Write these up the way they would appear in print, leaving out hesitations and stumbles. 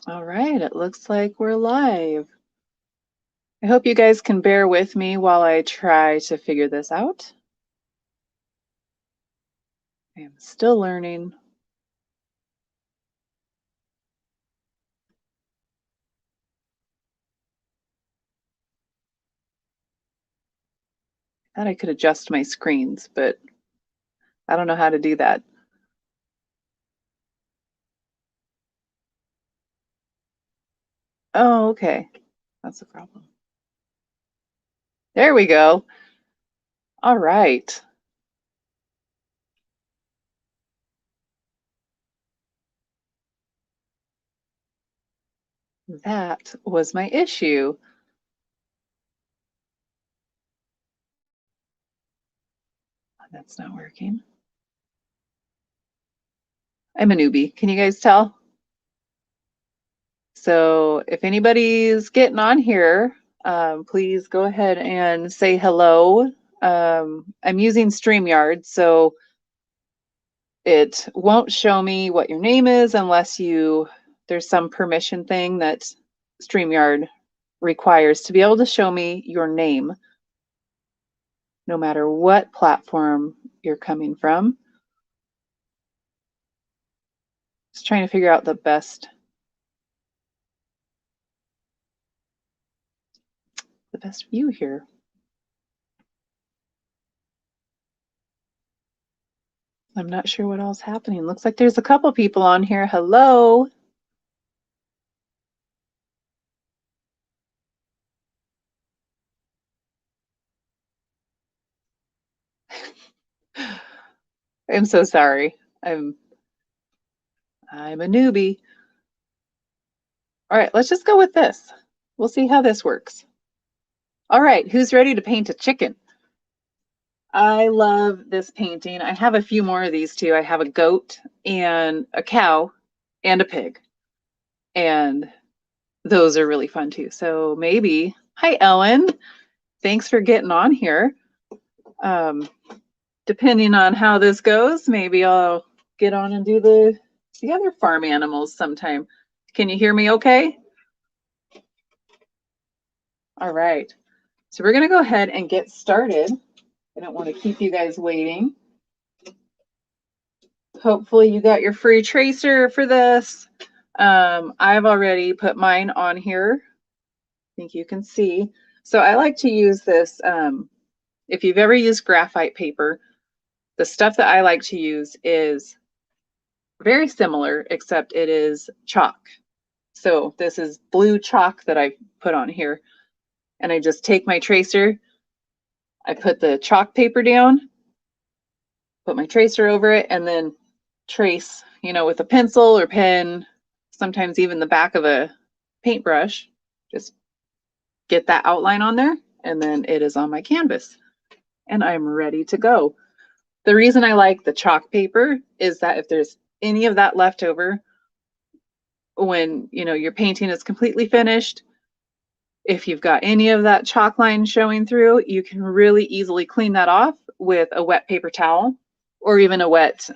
All right, it looks like we're live. I hope you guys can bear with me while I try to figure this out. I am still learning. I thought I could adjust my screens, but I don't know how to do that. Oh, okay. That's the problem. There we go. All right. That was my issue. That's not working. I'm a newbie. Can you guys tell? So if anybody's getting on here, please go ahead and say hello. I'm using StreamYard, so it won't show me what your name is unless there's some permission thing that StreamYard requires to be able to show me your name, no matter what platform you're coming from. Just trying to figure out the best view here. I'm not sure what else is happening. Looks like there's a couple people on here. Hello. I'm so sorry. I'm a newbie. All right, let's just go with this. We'll see how this works. All right, who's ready to paint a chicken? I love this painting. I have a few more of these too. I have a goat and a cow and a pig. And those are really fun too. So maybe, hi Ellen, thanks for getting on here. Depending on how this goes, maybe I'll get on and do the other farm animals sometime. Can you hear me okay? All right. So we're going to go ahead and get started. I don't want to keep you guys waiting. Hopefully you got your free tracer for this. I've already put mine on here. I think you can see. So I like to use this. If you've ever used graphite paper, the stuff that I like to use is very similar, except it is chalk. So this is blue chalk that I put on here. And I just take my tracer, I put the chalk paper down, put my tracer over it, and then trace, with a pencil or pen, sometimes even the back of a paintbrush, just get that outline on there, and then it is on my canvas. And I'm ready to go. The reason I like the chalk paper is that if there's any of that left over, when your painting is completely finished, if you've got any of that chalk line showing through, you can really easily clean that off with a wet paper towel or even a wet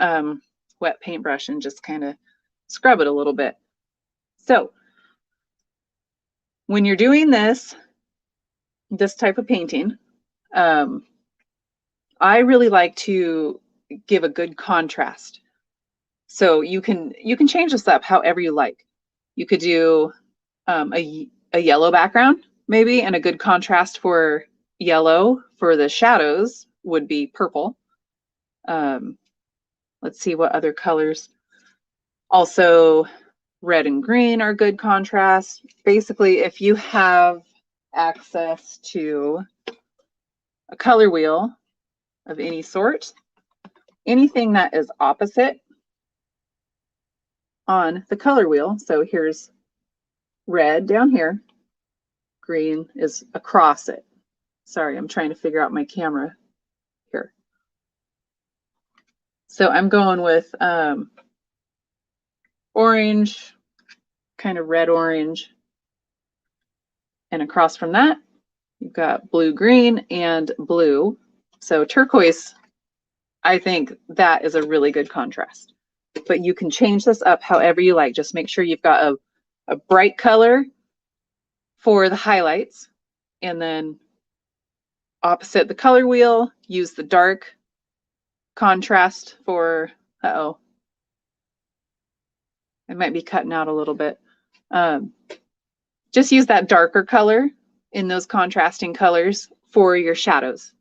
paintbrush and just kind of scrub it a little bit. So when you're doing this type of painting, I really like to give a good contrast. So you can change this up however you like. You could do a yellow background maybe, and a good contrast for yellow for the shadows would be purple. Let's see what other colors. Also, red and green are good contrast. Basically, if you have access to a color wheel of any sort, anything that is opposite on the color wheel, so here's red down here, green is across it. Sorry, I'm trying to figure out my camera here. So I'm going with orange, kind of red orange. And across from that, you've got blue green and blue. So turquoise, I think that is a really good contrast. But you can change this up however you like. Just make sure you've got a bright color for the highlights, and then opposite the color wheel, use the dark contrast for, I might be cutting out a little bit. Just use that darker color in those contrasting colors for your shadows.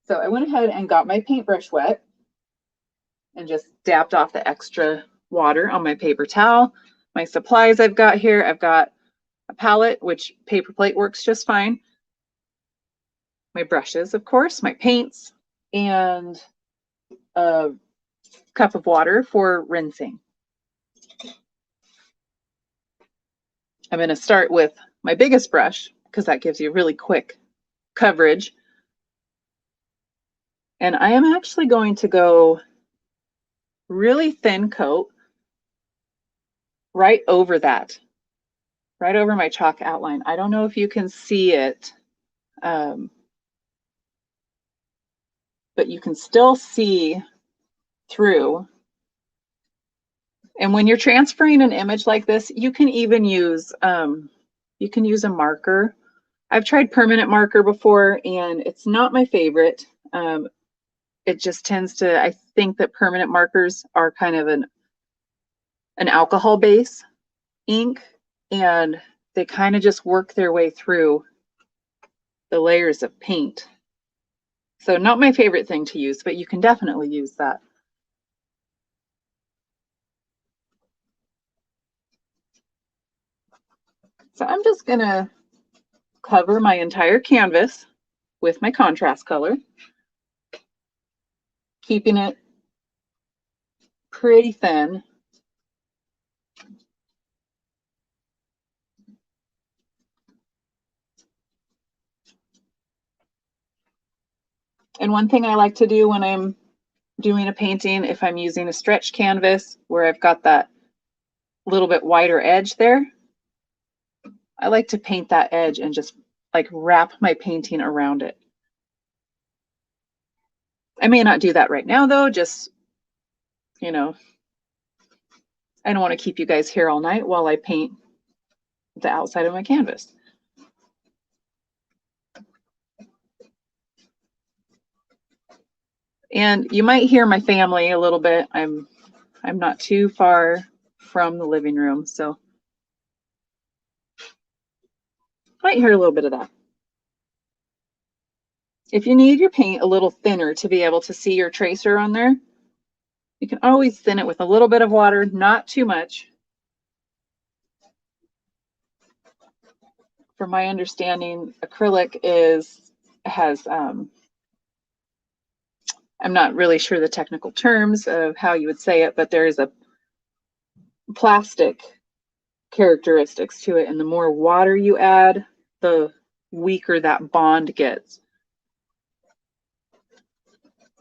So I went ahead and got my paintbrush wet and just dabbed off the extra water on my paper towel. My supplies I've got here, I've got a palette, which paper plate works just fine. My brushes, of course, my paints, and a cup of water for rinsing. I'm going to start with my biggest brush because that gives you really quick coverage. And I am actually going to go really thin coat right over that, right over my chalk outline. I don't know if you can see it, but you can still see through. And when you're transferring an image like this, you can even use a marker. I've tried permanent marker before, and it's not my favorite. It just tends to, I think that permanent markers are kind of an alcohol base ink, and they kind of just work their way through the layers of paint. So not my favorite thing to use, but you can definitely use that. So I'm just gonna cover my entire canvas with my contrast color, keeping it pretty thin. And one thing I like to do when I'm doing a painting, if I'm using a stretch canvas where I've got that little bit wider edge there, I like to paint that edge and just like wrap my painting around it. I may not do that right now though, just, you know, I don't want to keep you guys here all night while I paint the outside of my canvas. And you might hear my family a little bit. I'm not too far from the living room, so might hear a little bit of that. If you need your paint a little thinner to be able to see your tracer on there, you can always thin it with a little bit of water, not too much. From my understanding, acrylic has I'm not really sure the technical terms of how you would say it, but there is a plastic characteristics to it, and the more water you add, the weaker that bond gets.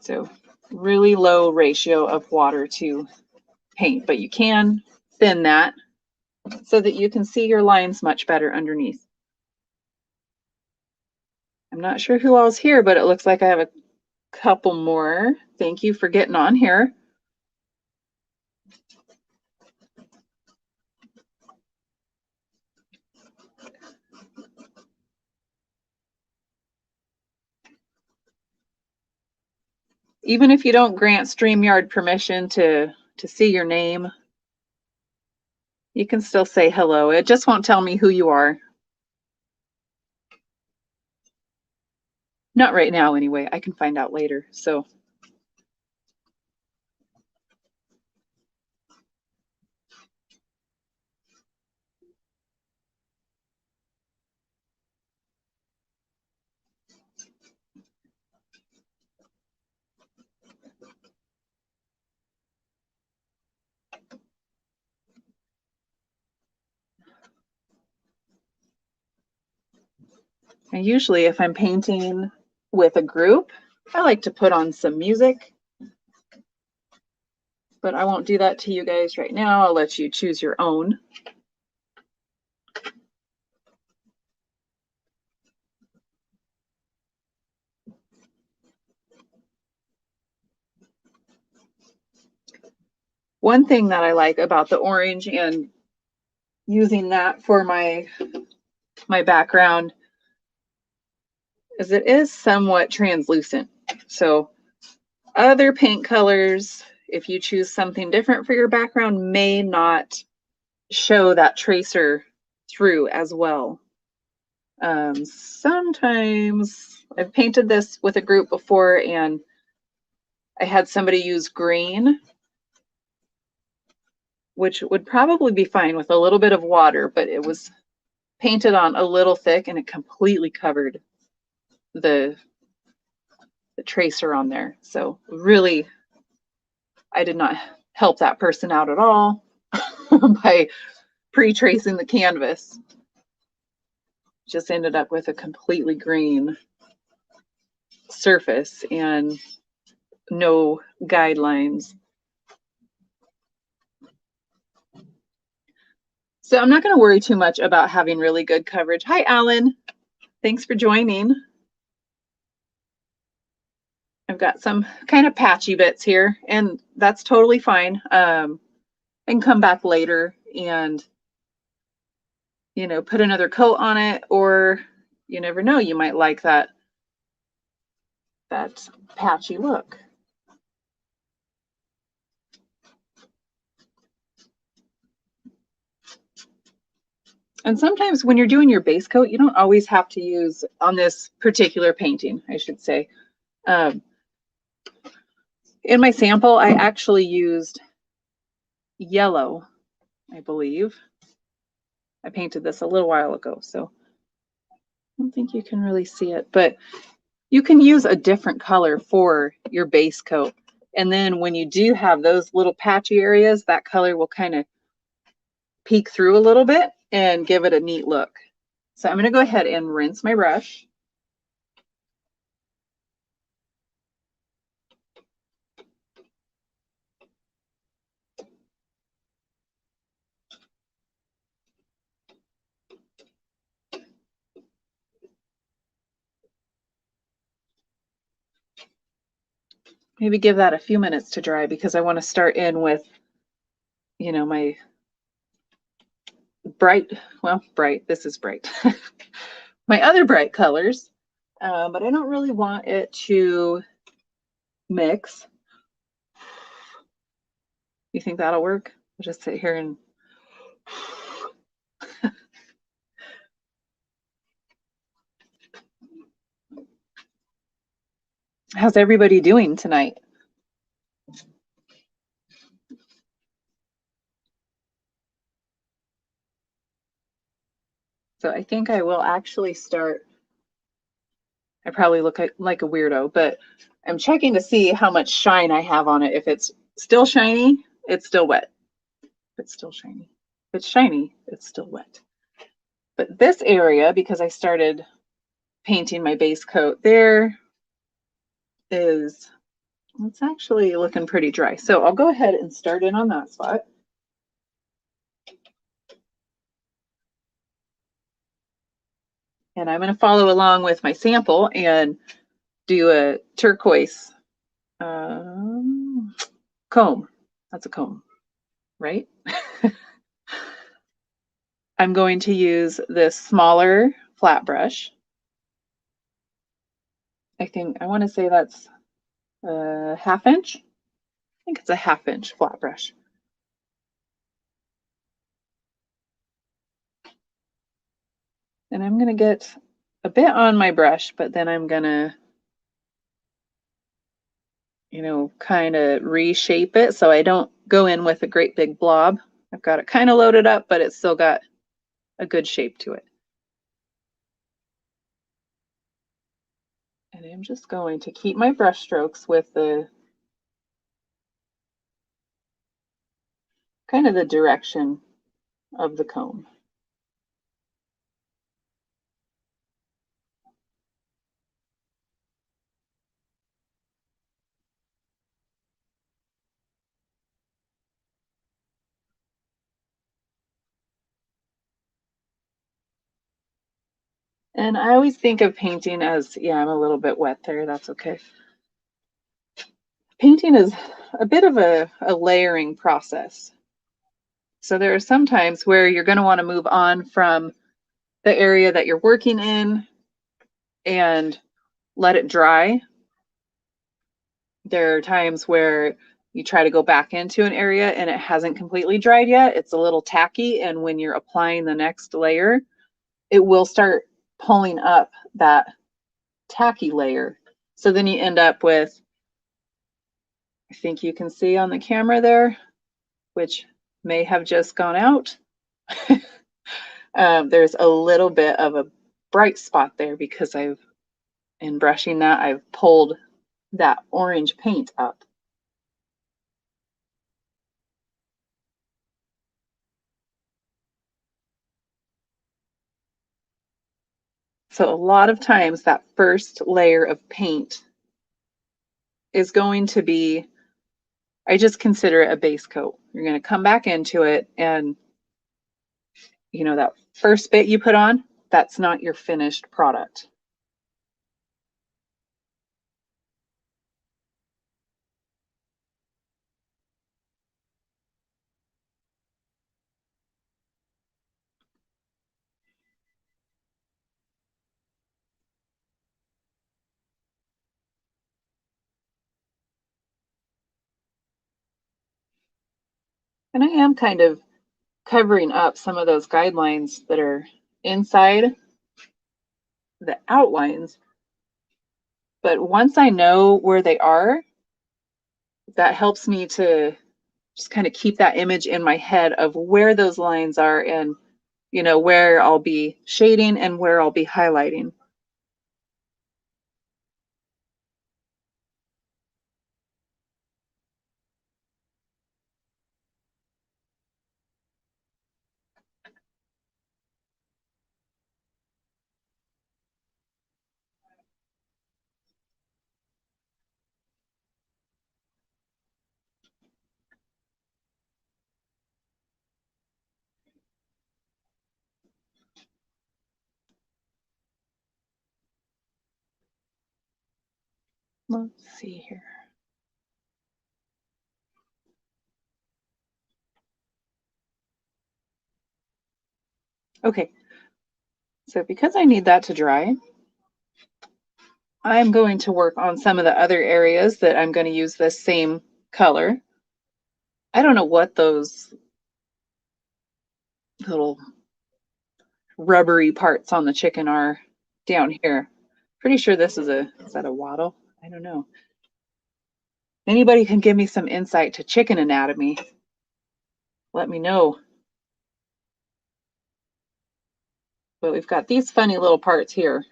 So really low ratio of water to paint, but you can thin that so that you can see your lines much better underneath. I'm not sure who all's here, but it looks like I have a couple more. Thank you for getting on here. Even if you don't grant StreamYard permission to see your name, you can still say hello. It just won't tell me who you are. Not right now anyway. I can find out later. So and usually if I'm painting with a group, I like to put on some music, but I won't do that to you guys right now. I'll let you choose your own. One thing that I like about the orange and using that for my background is it is somewhat translucent. So other paint colors, if you choose something different for your background, may not show that tracer through as well. Sometimes I've painted this with a group before and I had somebody use green, which would probably be fine with a little bit of water, but it was painted on a little thick and it completely covered the tracer on there. So really, I did not help that person out at all by pre-tracing the canvas. Just ended up with a completely green surface and no guidelines. So I'm not going to worry too much about having really good coverage. Hi, Alan. Thanks for joining. I've got some kind of patchy bits here, and that's totally fine. I can come back later and, you know, put another coat on it, or you never know, you might like that patchy look. And sometimes when you're doing your base coat, you don't always have to use, on this particular painting, I should say. In my sample, I actually used yellow, I believe. I painted this a little while ago, so I don't think you can really see it, but you can use a different color for your base coat. And then when you do have those little patchy areas, that color will kind of peek through a little bit and give it a neat look. So I'm going to go ahead and rinse my brush. Maybe give that a few minutes to dry because I want to start in with, you know, my bright, this is bright. My other bright colors, but I don't really want it to mix. You think that'll work? I'll just sit here and how's everybody doing tonight? So I think I will actually start. I probably look like a weirdo, but I'm checking to see how much shine I have on it. If it's still shiny, it's still wet. If it's still shiny. If it's shiny, it's still wet. But this area, because I started painting my base coat there, it's actually looking pretty dry. So I'll go ahead and start in on that spot. And I'm going to follow along with my sample and do a turquoise comb. That's a comb, right? I'm going to use this smaller flat brush. I want to say that's a 1/2 inch. I think it's a 1/2 inch flat brush. And I'm going to get a bit on my brush, but then I'm going to, you know, kind of reshape it so I don't go in with a great big blob. I've got it kind of loaded up, but it's still got a good shape to it. And I'm just going to keep my brush strokes with the kind of the direction of the comb. And I always think of painting as, yeah, I'm a little bit wet there. That's okay. Painting is a bit of a layering process. So there are some times where you're going to want to move on from the area that you're working in and let it dry. There are times where you try to go back into an area and it hasn't completely dried yet. It's a little tacky, and when you're applying the next layer, it will start pulling up that tacky layer. So then you end up with, I think you can see on the camera there, which may have just gone out. There's a little bit of a bright spot there because in brushing that, I've pulled that orange paint up. So a lot of times that first layer of paint is going to be, I just consider it a base coat. You're going to come back into it, and that first bit you put on, that's not your finished product. And I am kind of covering up some of those guidelines that are inside the outlines. But once I know where they are, that helps me to just kind of keep that image in my head of where those lines are, and where I'll be shading and where I'll be highlighting. Let's see here. Okay, so because I need that to dry, I'm going to work on some of the other areas that I'm going to use this same color. I don't know what those little rubbery parts on the chicken are down here. Pretty sure this is that a wattle? I don't know. Anybody can give me some insight to chicken anatomy, let me know. But we've got these funny little parts here.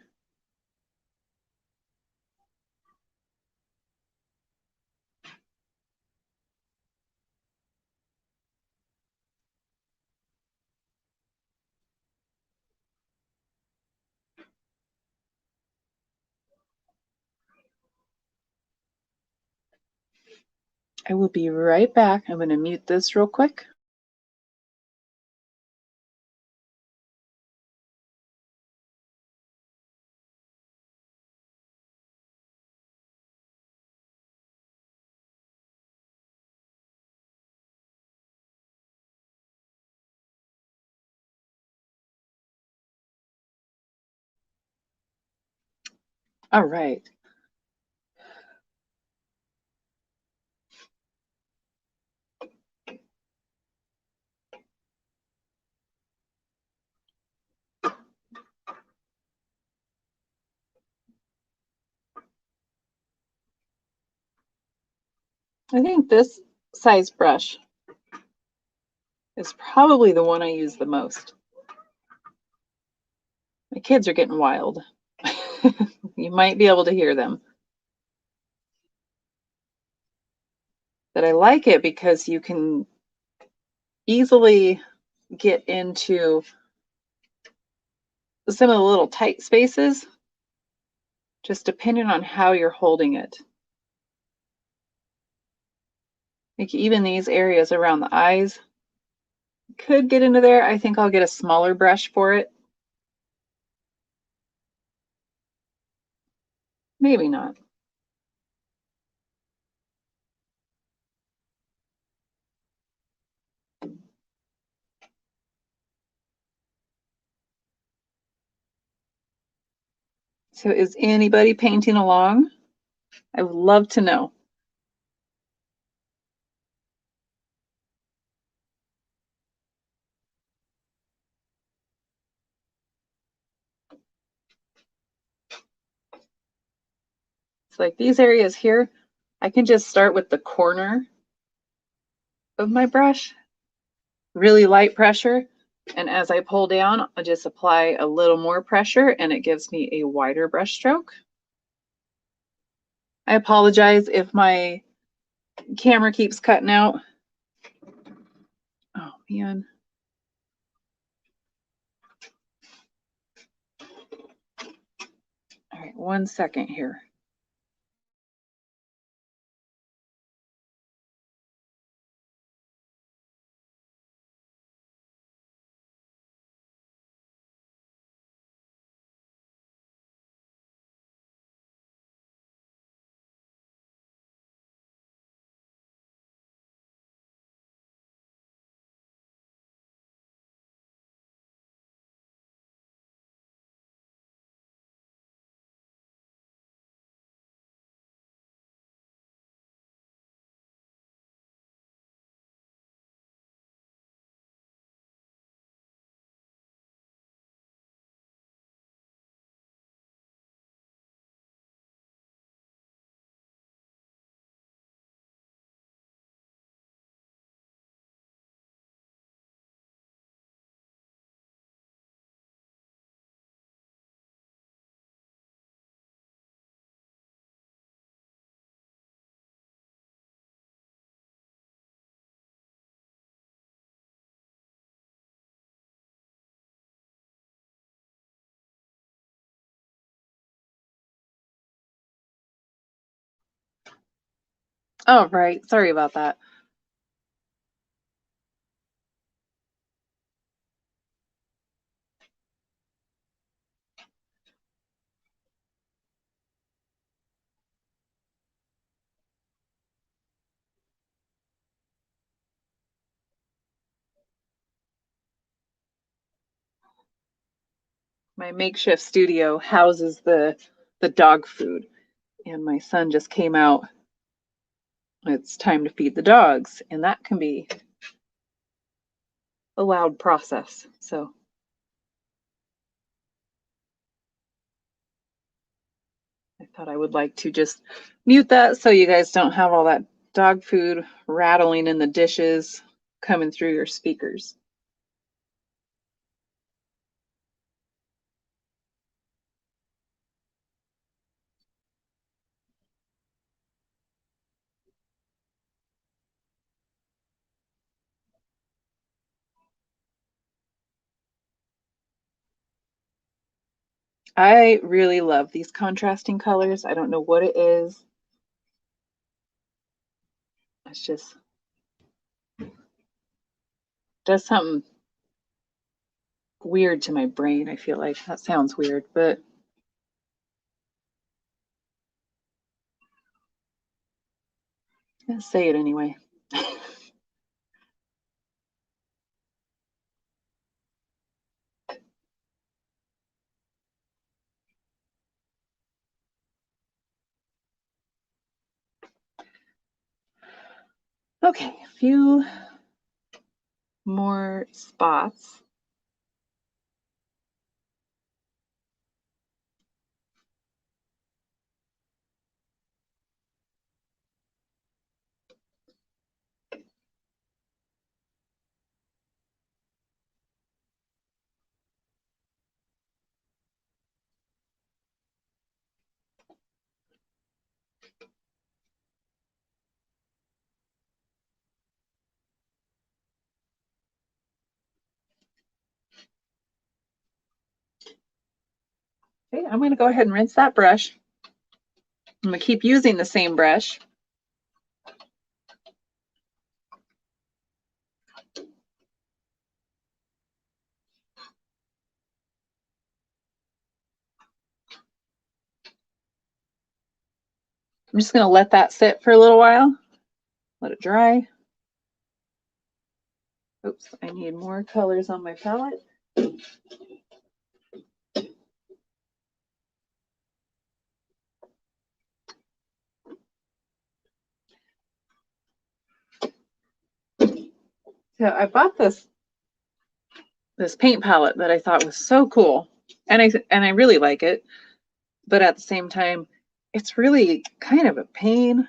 I will be right back. I'm going to mute this real quick. All right. I think this size brush is probably the one I use the most. My kids are getting wild. You might be able to hear them. But I like it because you can easily get into some of the little tight spaces, just depending on how you're holding it. Like even these areas around the eyes could get into there. I think I'll get a smaller brush for it. Maybe not. So is anybody painting along? I would love to know. It's like these areas here, I can just start with the corner of my brush, really light pressure. And as I pull down, I just apply a little more pressure and it gives me a wider brush stroke. I apologize if my camera keeps cutting out. Oh man. All right, 1 second here. Oh, right. Sorry about that. My makeshift studio houses the dog food, and my son just came out. It's time to feed the dogs, and that can be a loud process. So I thought I would like to just mute that so you guys don't have all that dog food rattling in the dishes coming through your speakers. I really love these contrasting colors. I don't know what it is. It's just does something weird to my brain. I feel like that sounds weird, but let's say it anyway. Okay, a few more spots. Okay, I'm going to go ahead and rinse that brush. I'm going to keep using the same brush. I'm just going to let that sit for a little while. Let it dry. Oops, I need more colors on my palette. So I bought this paint palette that I thought was so cool, and I really like it, but at the same time, it's really kind of a pain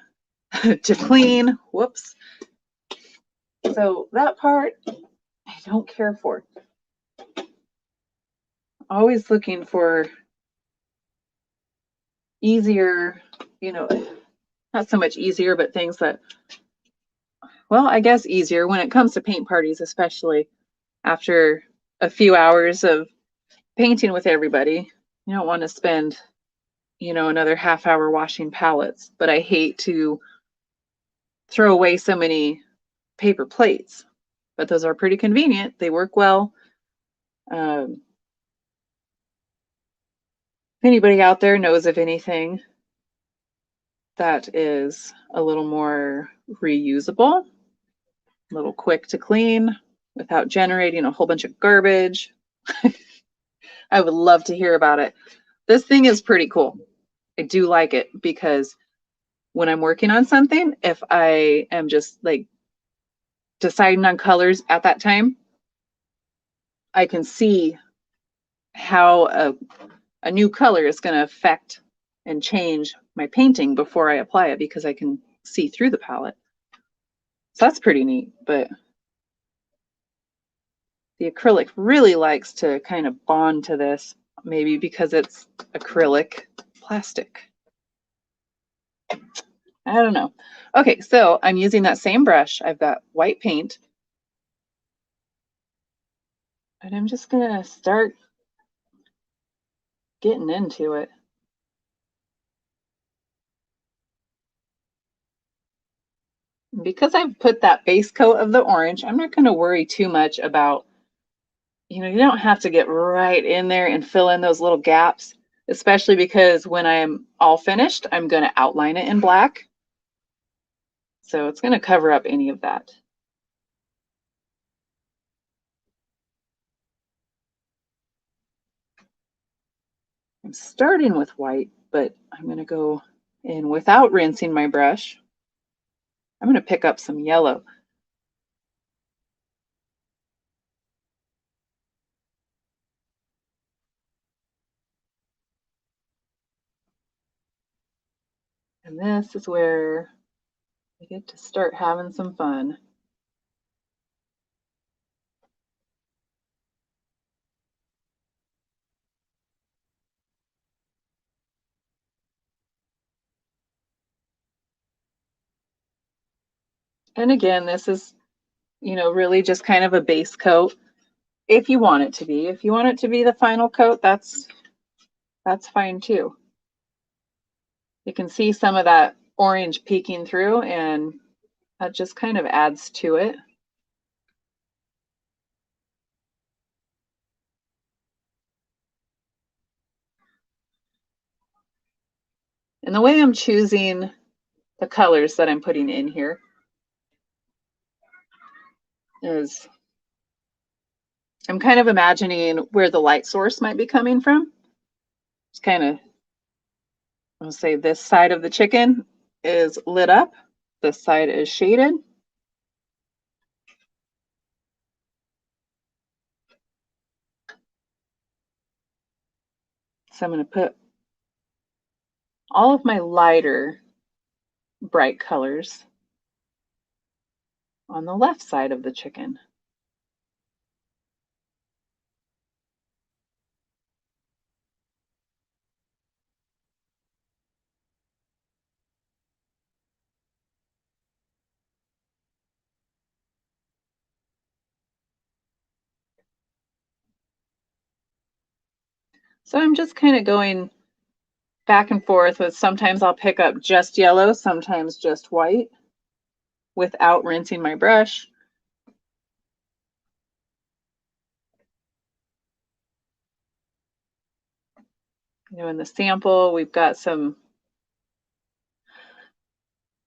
to clean. Whoops. So that part I don't care for. Always looking for easier, not so much easier, but things that, well, I guess easier when it comes to paint parties, especially after a few hours of painting with everybody. You don't want to spend, another half hour washing palettes, but I hate to throw away so many paper plates. But those are pretty convenient. They work well. If anybody out there knows of anything that is a little more reusable, a little quick to clean without generating a whole bunch of garbage, I would love to hear about it. This thing is pretty cool. I do like it because when I'm working on something, if I am just like deciding on colors at that time, I can see how a new color is going to affect and change my painting before I apply it because I can see through the palette. So that's pretty neat, but the acrylic really likes to kind of bond to this, maybe because it's acrylic plastic. I don't know. Okay, so I'm using that same brush. I've got white paint. And I'm just gonna start getting into it. Because I've put that base coat of the orange, I'm not gonna worry too much about, you don't have to get right in there and fill in those little gaps, especially because when I'm all finished, I'm gonna outline it in black. So it's gonna cover up any of that. I'm starting with white, but I'm gonna go in without rinsing my brush. I'm gonna pick up some yellow. And this is where I get to start having some fun. And again, this is, really just kind of a base coat if you want it to be. If you want it to be the final coat, that's fine too. You can see some of that orange peeking through, and that just kind of adds to it. And the way I'm choosing the colors that I'm putting in here is I'm kind of imagining where the light source might be coming from. It's kind of, I'll say this side of the chicken is lit up, this side is shaded. So I'm going to put all of my lighter bright colors on the left side of the chicken. So I'm just kind of going back and forth with, sometimes I'll pick up just yellow, sometimes just white without rinsing my brush. In the sample, we've got some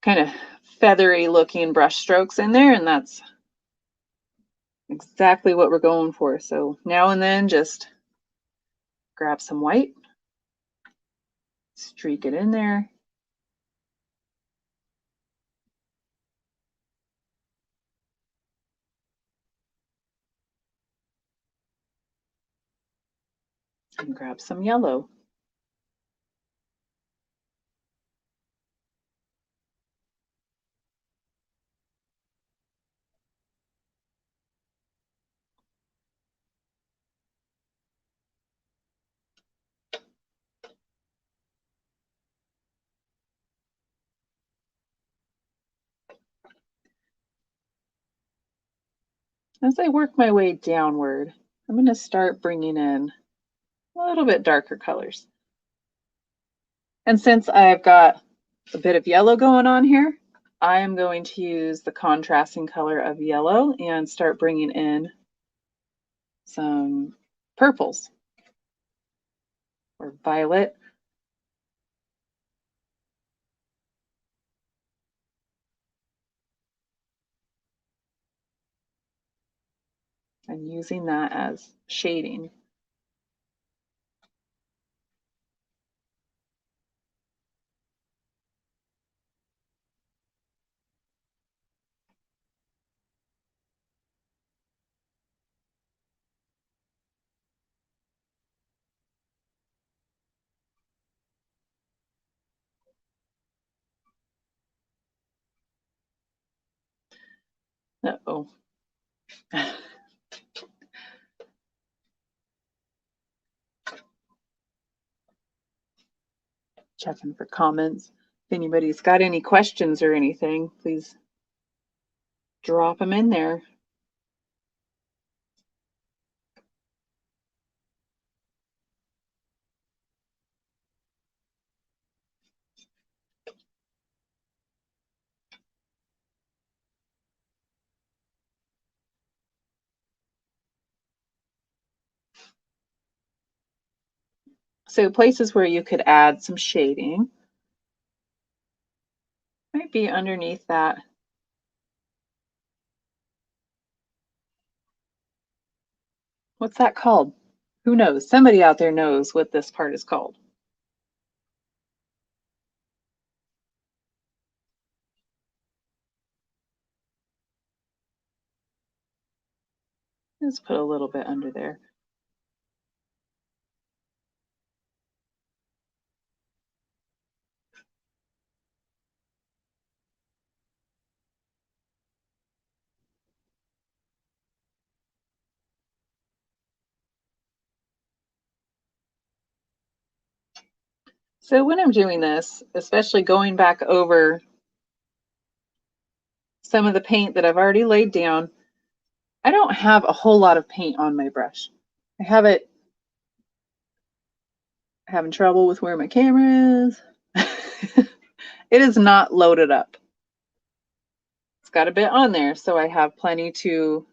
kind of feathery looking brush strokes in there, and that's exactly what we're going for. So now and then just grab some white, streak it in there. And grab some yellow. As I work my way downward, I'm going to start bringing in a little bit darker colors. And since I've got a bit of yellow going on here, I am going to use the contrasting color of yellow and start bringing in some purples or violet. And using that as shading. Uh-oh. Checking for comments. If anybody's got any questions or anything, please drop them in there. So places where you could add some shading might be underneath that. What's that called? Who knows? Somebody out there knows what this part is called. Let's put a little bit under there. So when I'm doing this, especially going back over some of the paint that I've already laid down, I don't have a whole lot of paint on my brush. I have it having trouble with where my camera is. It is not loaded up. It's got a bit on there, so I have plenty to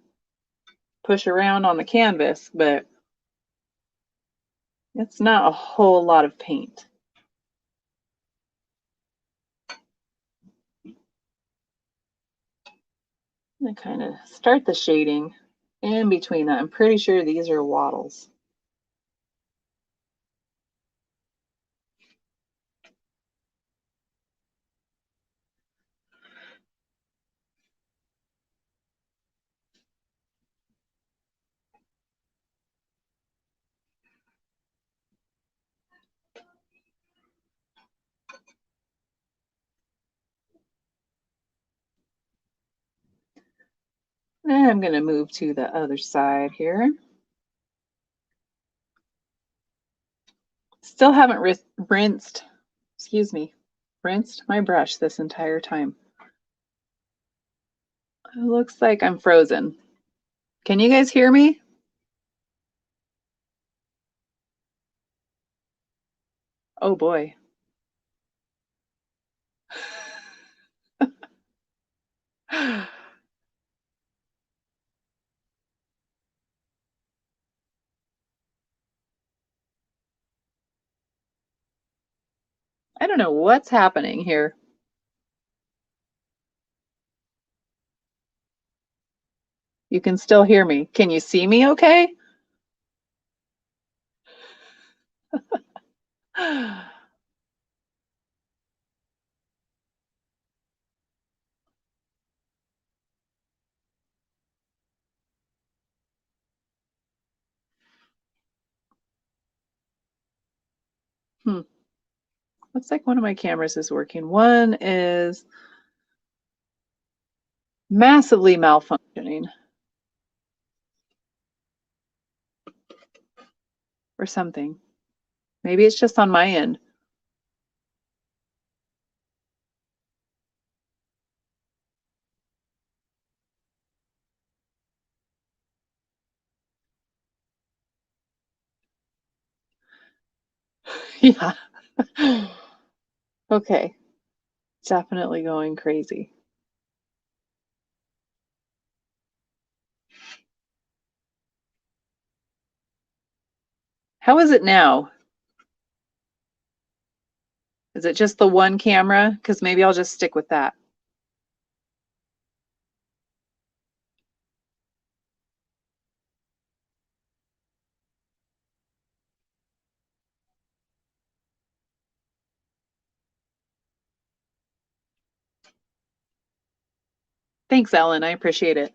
push around on the canvas, but it's not a whole lot of paint. I'm gonna kind of start the shading in between that. I'm pretty sure these are wattles. And I'm going to move to the other side here. Still haven't rinsed my brush this entire time. It looks like I'm frozen. Can you guys hear me? Oh boy. I don't know what's happening here. You can still hear me. Can you see me okay? I Hmm. Looks like one of my cameras is working. One is massively malfunctioning or something. Maybe it's just on my end. Yeah. Okay. Definitely going crazy. How is it now? Is it just the one camera? Because maybe I'll just stick with that. Thanks, Ellen. I appreciate it.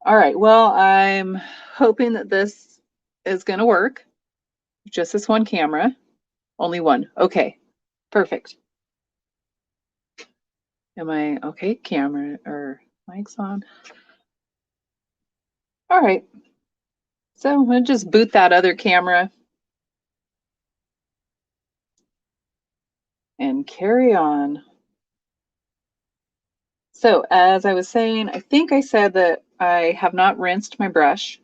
All right. Well, I'm hoping that this is going to work. Just this one camera. Only one. Okay. Perfect. Am I okay? Camera or mic's on. All right. So I'm going to just boot that other camera and carry on. So as I was saying, I think I said that I have not rinsed my brush.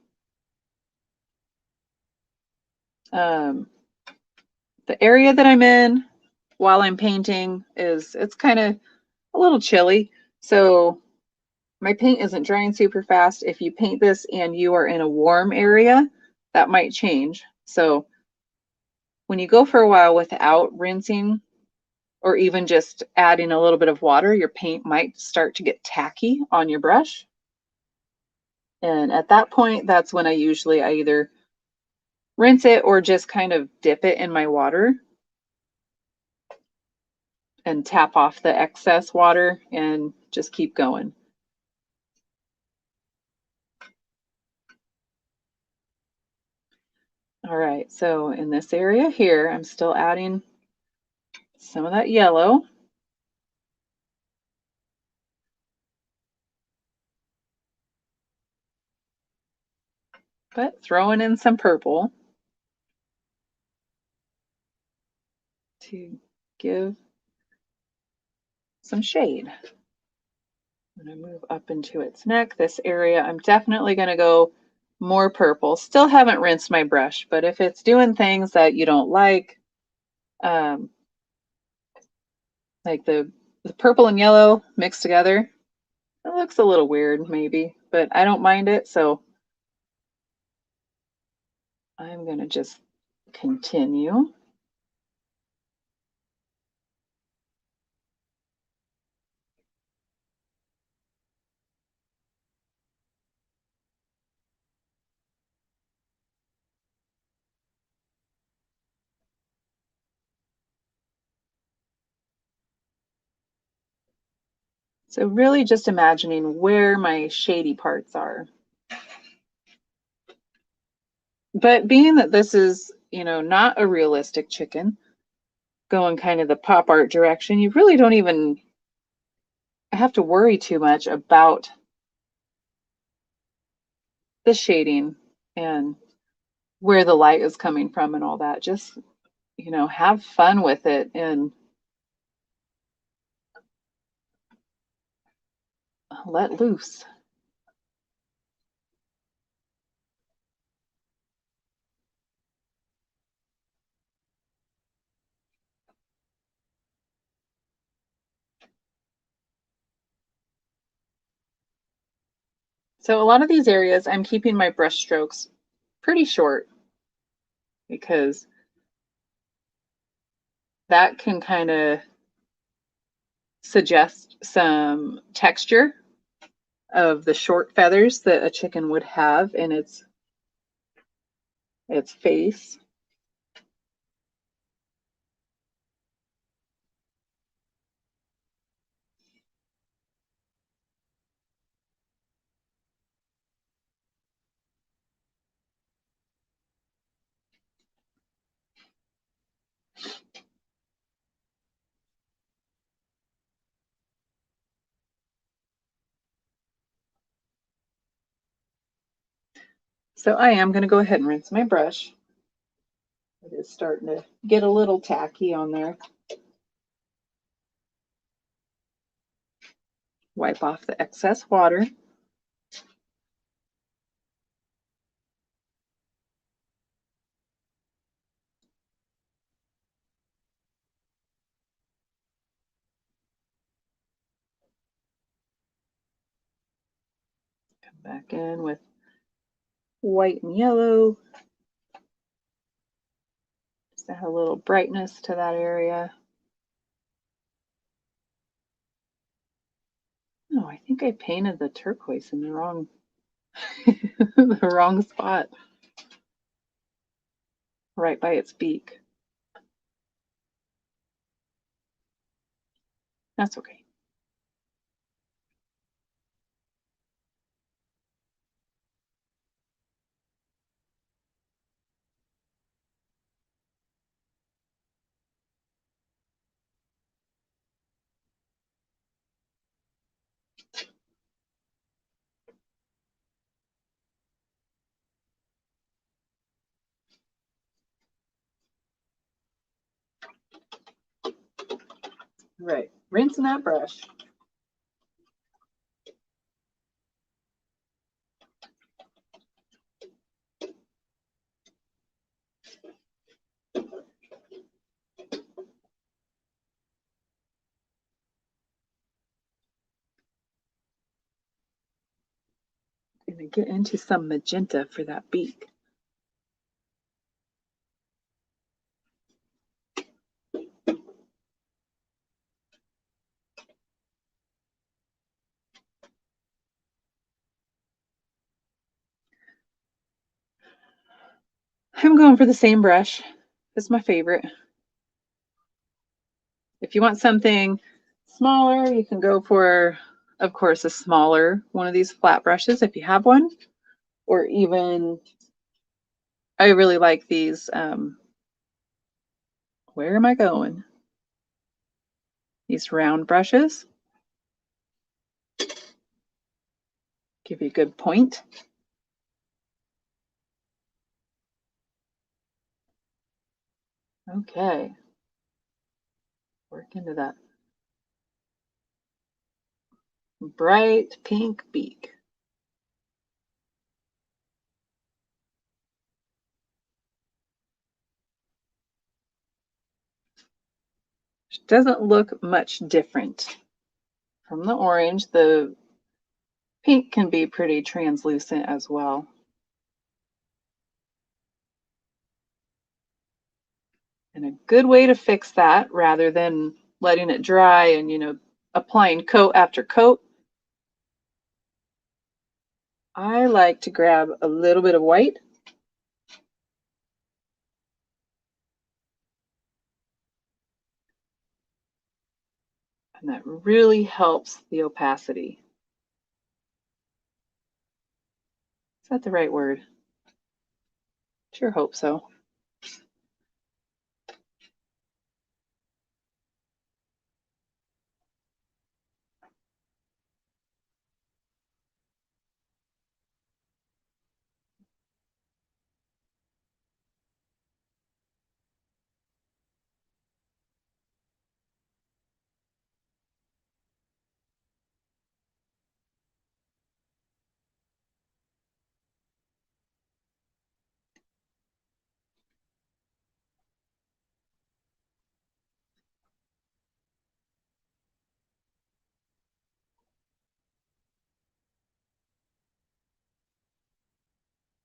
Um, the area that I'm in while I'm painting it's kind of a little chilly. So my paint isn't drying super fast. If you paint this and you are in a warm area, that might change. So when you go for a while without rinsing or even just adding a little bit of water, your paint might start to get tacky on your brush. And at that point, that's when I either rinse it or just kind of dip it in my water and tap off the excess water and just keep going. All right, so in this area here, I'm still adding some of that yellow. But throwing in some purple to give some shade. I'm going to move up into its neck. This area, I'm definitely going to go more purple. Still haven't rinsed my brush, but if it's doing things that you don't um, like the purple and yellow mixed together, it looks a little weird maybe, but I don't mind it. So I'm going to just continue. So really just imagining where my shady parts are. But being that this is, not a realistic chicken, going kind of the pop art direction, you really don't even have to worry too much about the shading and where the light is coming from and all that. Just, have fun with it and let loose. So a lot of these areas, I'm keeping my brush strokes pretty short because that can kind of suggest some texture of the short feathers that a chicken would have in its face. So I am going to go ahead and rinse my brush. It is starting to get a little tacky on there. Wipe off the excess water. Come back in with white and yellow. Just add a little brightness to that area. Oh, I think I painted the turquoise in the wrong the wrong spot. Right by its beak. That's okay. Right, rinsing that brush. Gonna get into some magenta for that beak. I'm going for the same brush. It's my favorite. If you want something smaller, you can go for, of course, a smaller one of these flat brushes if you have one. Or even, I really like these, where am I going? These round brushes. Give you a good point. Okay. Work into that bright pink beak. Which doesn't look much different from the orange. The pink can be pretty translucent as well. And a good way to fix that, rather than letting it dry and, you know, applying coat after coat, I like to grab a little bit of white and that really helps the opacity. Is that the right word? Sure hope so.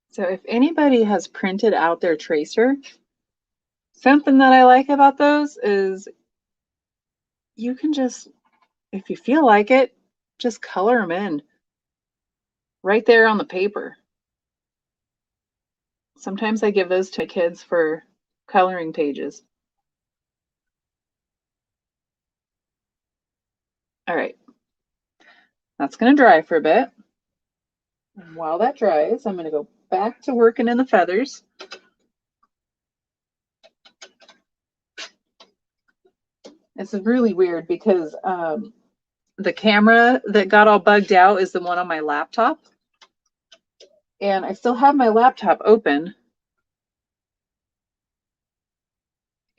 So if anybody has printed out their tracer, something that I like about those is you can just, if you feel like it, just color them in right there on the paper. Sometimes I give those to my kids for coloring pages. All right, that's going to dry for a bit. And while that dries, I'm going to go back to working in the feathers. It's really weird because the camera that got all bugged out is the one on my laptop. And I still have my laptop open,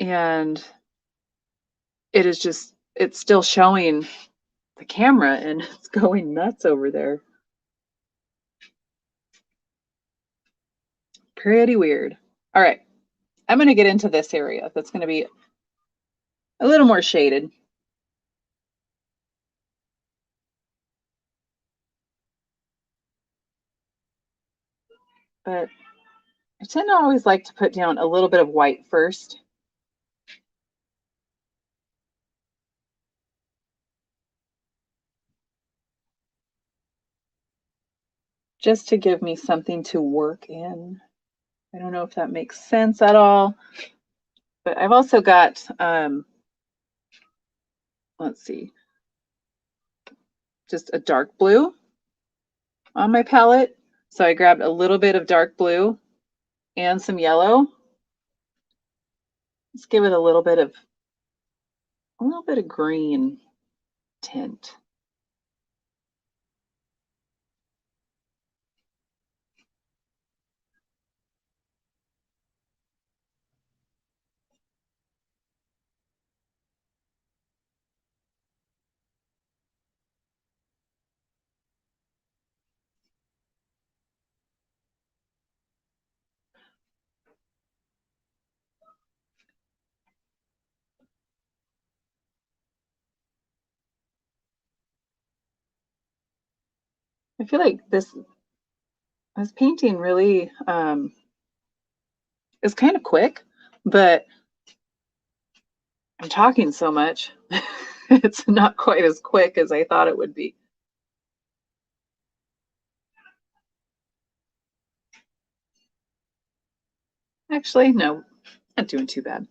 and it's still showing the camera and it's going nuts over there. Pretty weird. All right, I'm going to get into this area that's going to be a little more shaded. But I tend to always like to put down a little bit of white first. Just to give me something to work in. I don't know if that makes sense at all, but I've also got, let's see, just a dark blue on my palette. So I grabbed a little bit of dark blue and some yellow. Let's give it a little bit of green tint. I feel like this painting really is kind of quick, but I'm talking so much. It's not quite as quick as I thought it would be. Actually, no, not doing too bad.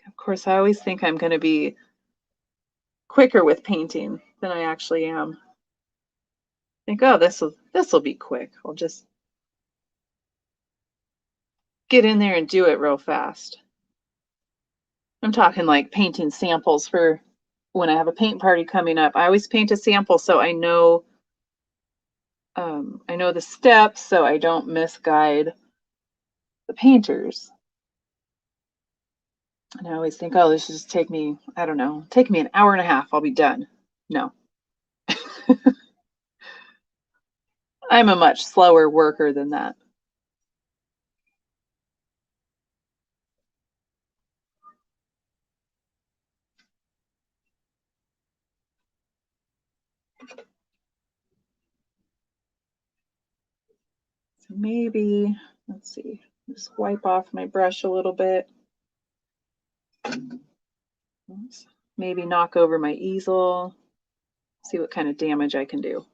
Of course, I always think I'm going to be quicker with painting than I actually am. Think, oh, this will be quick. I'll just get in there and do it real fast. I'm talking like painting samples for when I have a paint party coming up. I always paint a sample so I know the steps so I don't misguide the painters. And I always think, oh, this should just take me, I don't know, take me an hour and a half. I'll be done. No, I'm a much slower worker than that. So maybe, let's see, just wipe off my brush a little bit. Maybe knock over my easel, see what kind of damage I can do.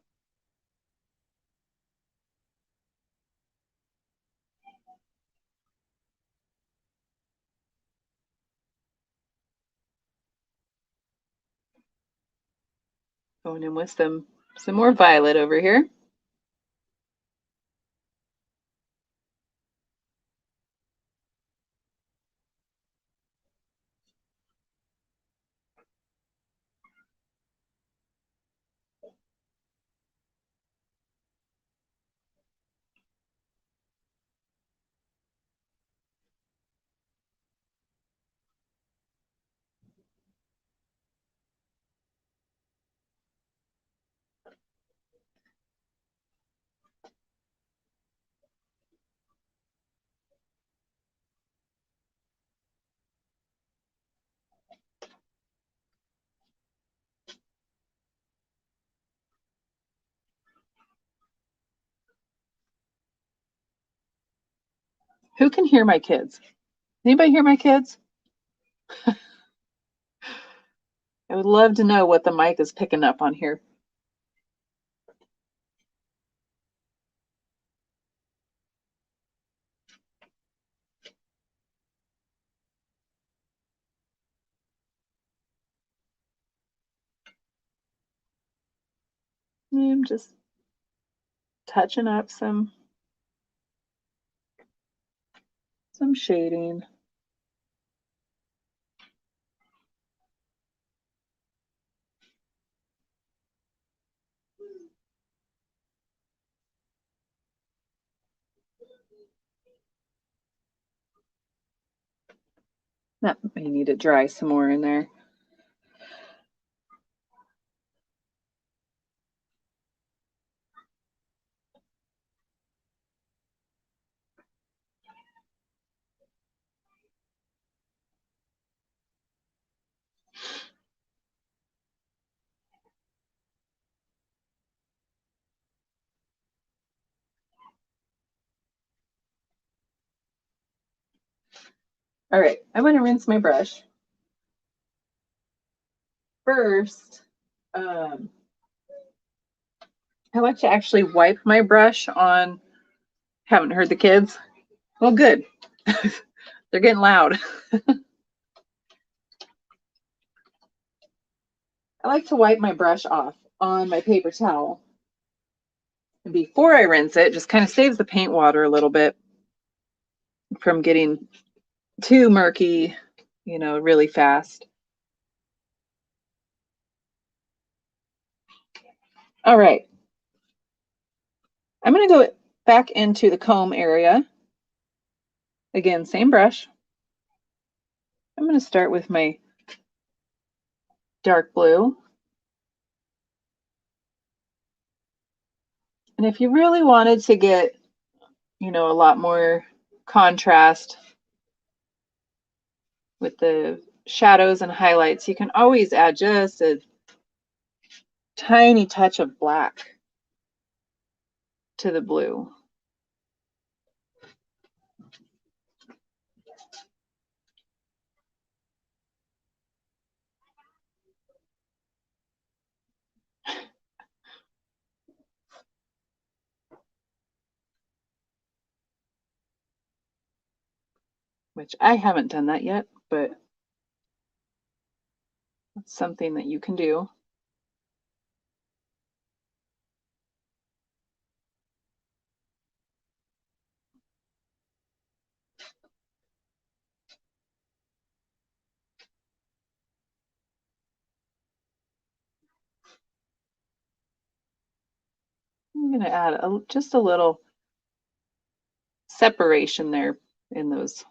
Going in with some more violet over here. Who can hear my kids? Anybody hear my kids? I would love to know what the mic is picking up on here. I'm just touching up some some shading. That may need to dry some more in there. All right, I'm going to rinse my brush. First, I like to actually wipe my brush on, haven't heard the kids? Well, good. They're getting loud. I like to wipe my brush off on my paper towel. And before I rinse it, just kind of saves the paint water a little bit from getting too murky, you know, really fast. All right. I'm going to go back into the comb area. Again, same brush. I'm going to start with my dark blue. And if you really wanted to get, you know, a lot more contrast with the shadows and highlights, you can always add just a tiny touch of black to the blue. Which I haven't done that yet, but it's something that you can do. I'm going to add just a little separation there in those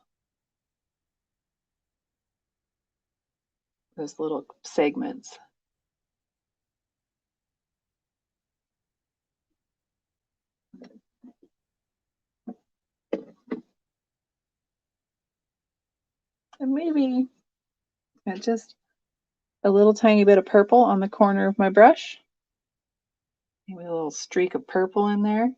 little segments. And maybe just a little tiny bit of purple on the corner of my brush. Maybe a little streak of purple in there.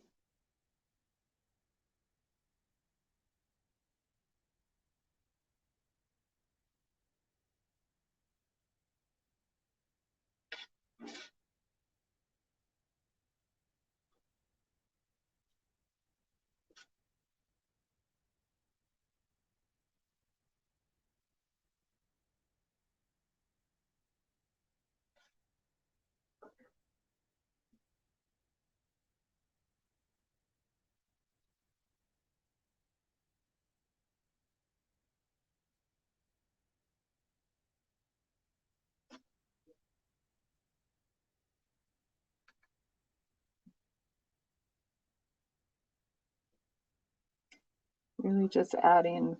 Really just adding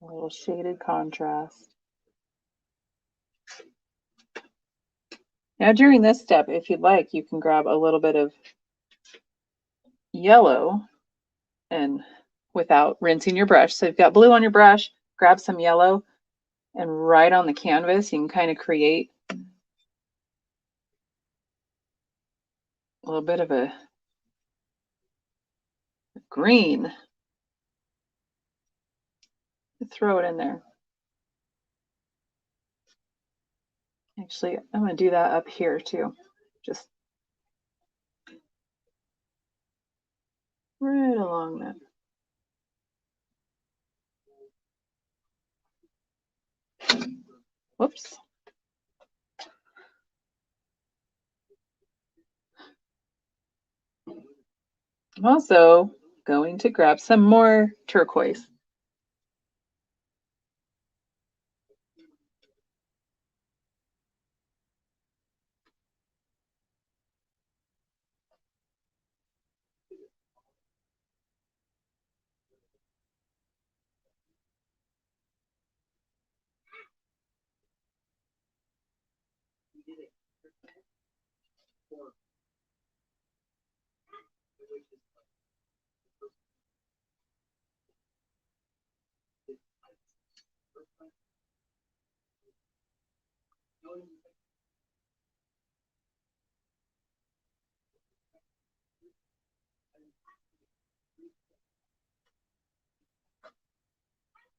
a little shaded contrast. Now during this step, if you'd like, you can grab a little bit of yellow and without rinsing your brush. So you've got blue on your brush, grab some yellow, and right on the canvas, you can kind of create a little bit of a green. Throw it in there. Actually, I'm going to do that up here too. Just right along that. Whoops. I'm also going to grab some more turquoise.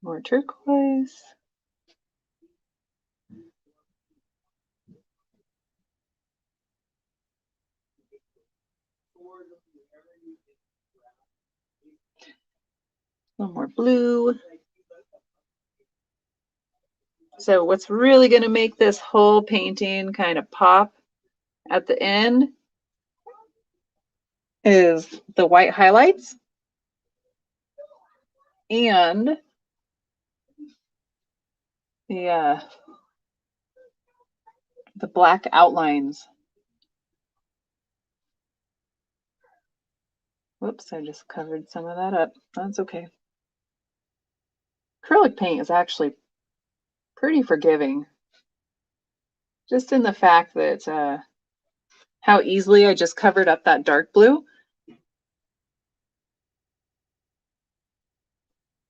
More turquoise. A little more blue. So what's really going to make this whole painting kind of pop at the end is the white highlights and the black outlines. Whoops, I just covered some of that up. That's okay. Acrylic paint is actually pretty forgiving, just in the fact that how easily I just covered up that dark blue.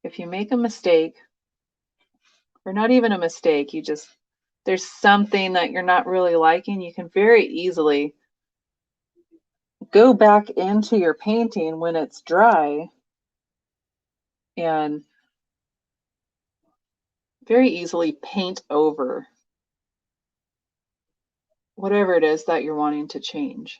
If you make a mistake, or not even a mistake, there's something that you're not really liking, you can very easily go back into your painting when it's dry and very easily paint over whatever it is that you're wanting to change.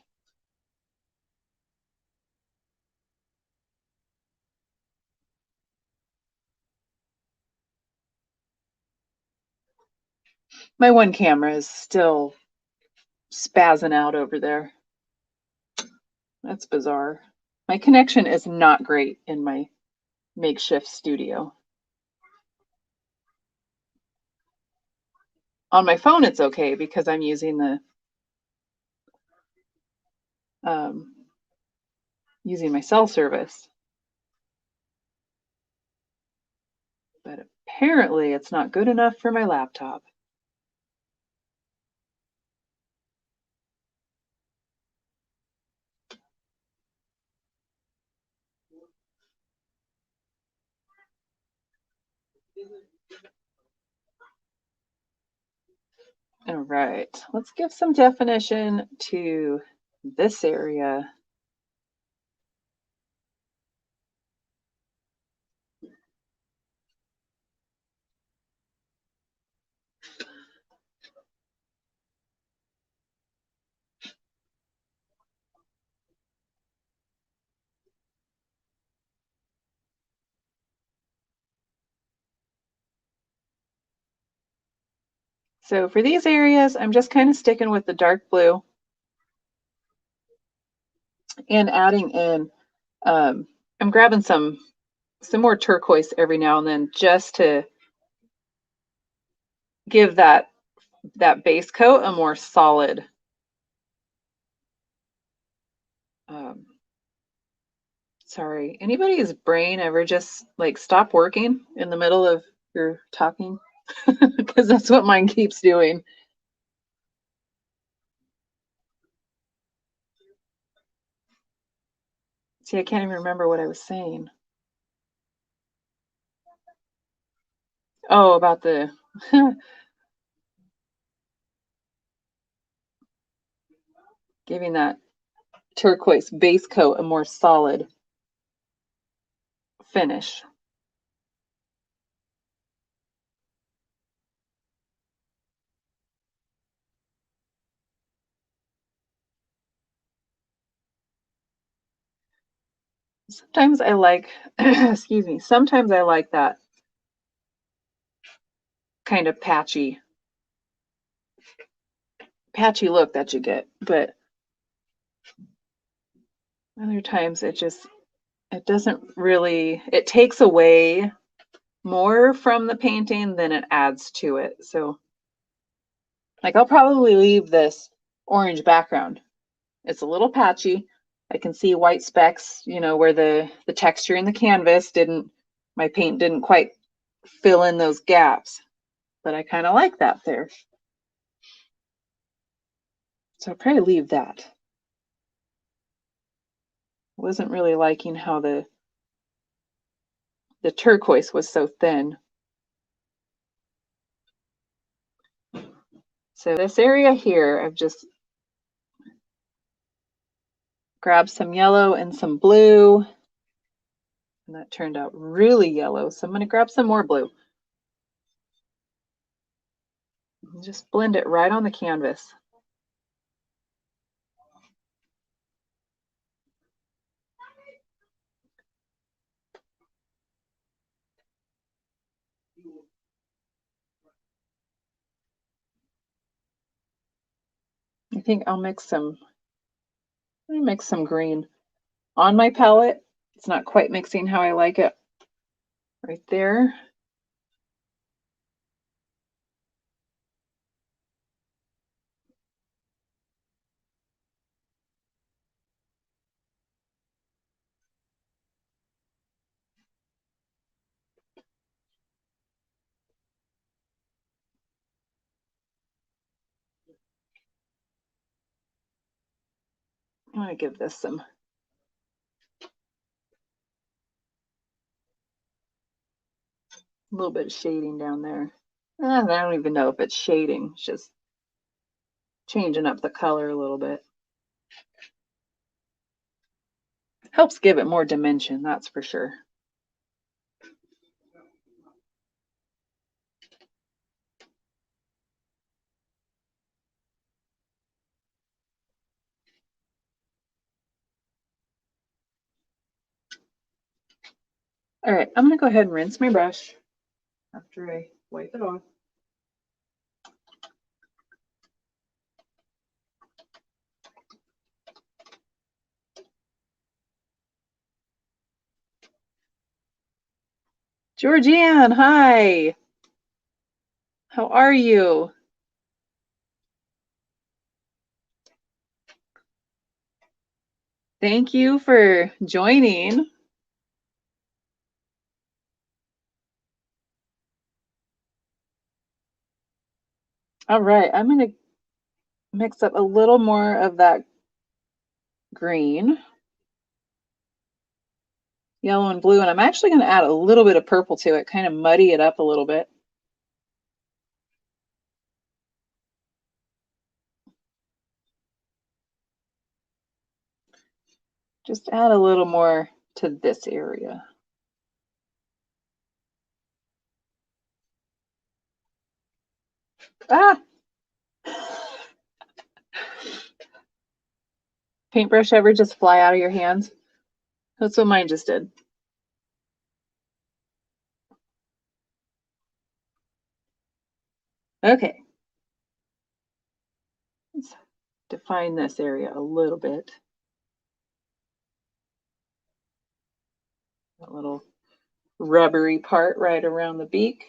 My one camera is still spazzing out over there. That's bizarre. My connection is not great in my makeshift studio. On my phone, it's okay because I'm using using my cell service. But apparently it's not good enough for my laptop. All right, let's give some definition to this area. So for these areas, I'm just kind of sticking with the dark blue and adding in, I'm grabbing some more turquoise every now and then just to give that base coat a more solid sorry, anybody's brain ever just like stop working in the middle of your talking? Because that's what mine keeps doing. See, I can't even remember what I was saying. Oh, about the giving that turquoise base coat a more solid finish. Sometimes I like, excuse me, sometimes I like that kind of patchy look that you get, but other times it just it doesn't really, it takes away more from the painting than it adds to it. So like I'll probably leave this orange background. It's a little patchy. I can see white specks, you know, where the texture in the canvas didn't, my paint didn't quite fill in those gaps, but I kind of like that there. So I'll probably leave that. I wasn't really liking how the turquoise was so thin. So this area here, I've just grabbed some yellow and some blue, and that turned out really yellow. So I'm going to grab some more blue. And just blend it right on the canvas. I think I'll mix some, let me mix some green on my palette. It's not quite mixing how I like it right there. I'm going to give this some a little bit of shading down there. I don't even know if it's shading, it's just changing up the color a little bit. Helps give it more dimension, that's for sure. All right, I'm going to go ahead and rinse my brush after I wipe it off. Georgianne, hi. How are you? Thank you for joining. All right, I'm going to mix up a little more of that green, yellow and blue, and I'm actually going to add a little bit of purple to it, kind of muddy it up a little bit. Just add a little more to this area. Ah! Paintbrush ever just fly out of your hands? That's what mine just did. Okay. Let's define this area a little bit. That little rubbery part right around the beak.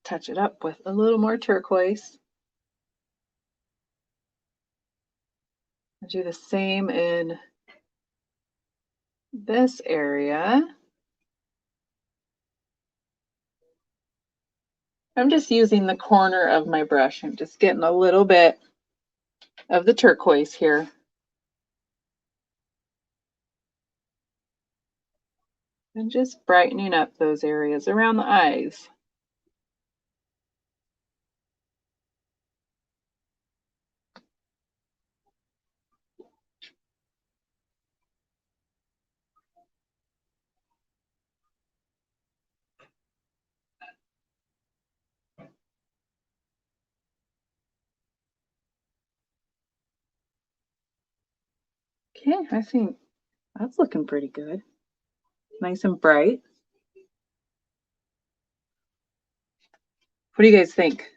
Touch it up with a little more turquoise. I'll do the same in this area. I'm just using the corner of my brush. I'm just getting a little bit of the turquoise here. And just brightening up those areas around the eyes. Okay, I think that's looking pretty good. Nice and bright. What do you guys think?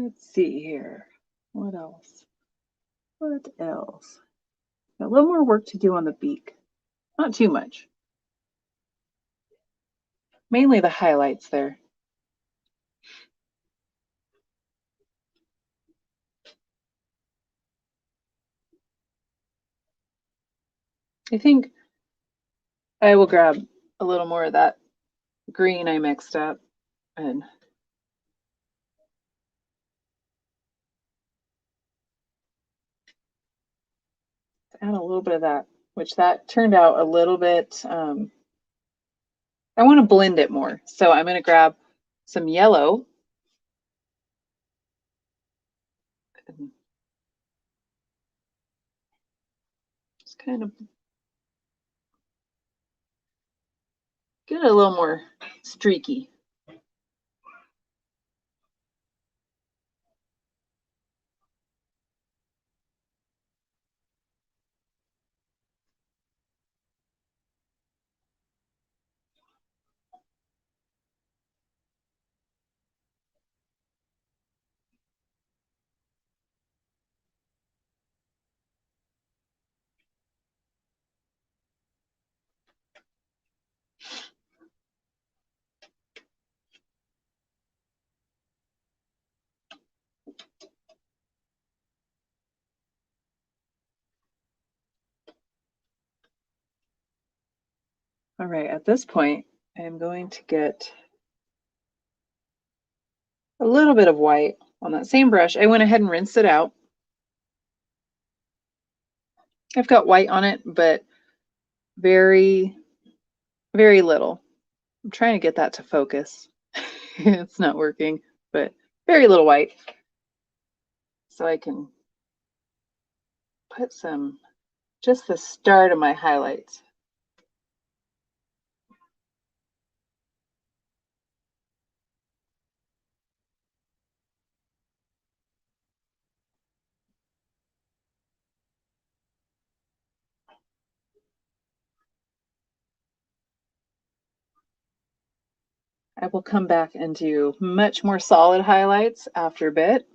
Let's see here. What else? What else? Got a little more work to do on the beak. Not too much. Mainly the highlights there. I think I will grab a little more of that green I mixed up and add a little bit of that, which that turned out a little bit, I want to blend it more. So I'm going to grab some yellow. Just kind of get it a little more streaky. All right, at this point, I'm going to get a little bit of white on that same brush. I went ahead and rinsed it out. I've got white on it, but very, very little. I'm trying to get that to focus. It's not working, but very little white. So I can put some, just the start of my highlights. I will come back and do much more solid highlights after a bit.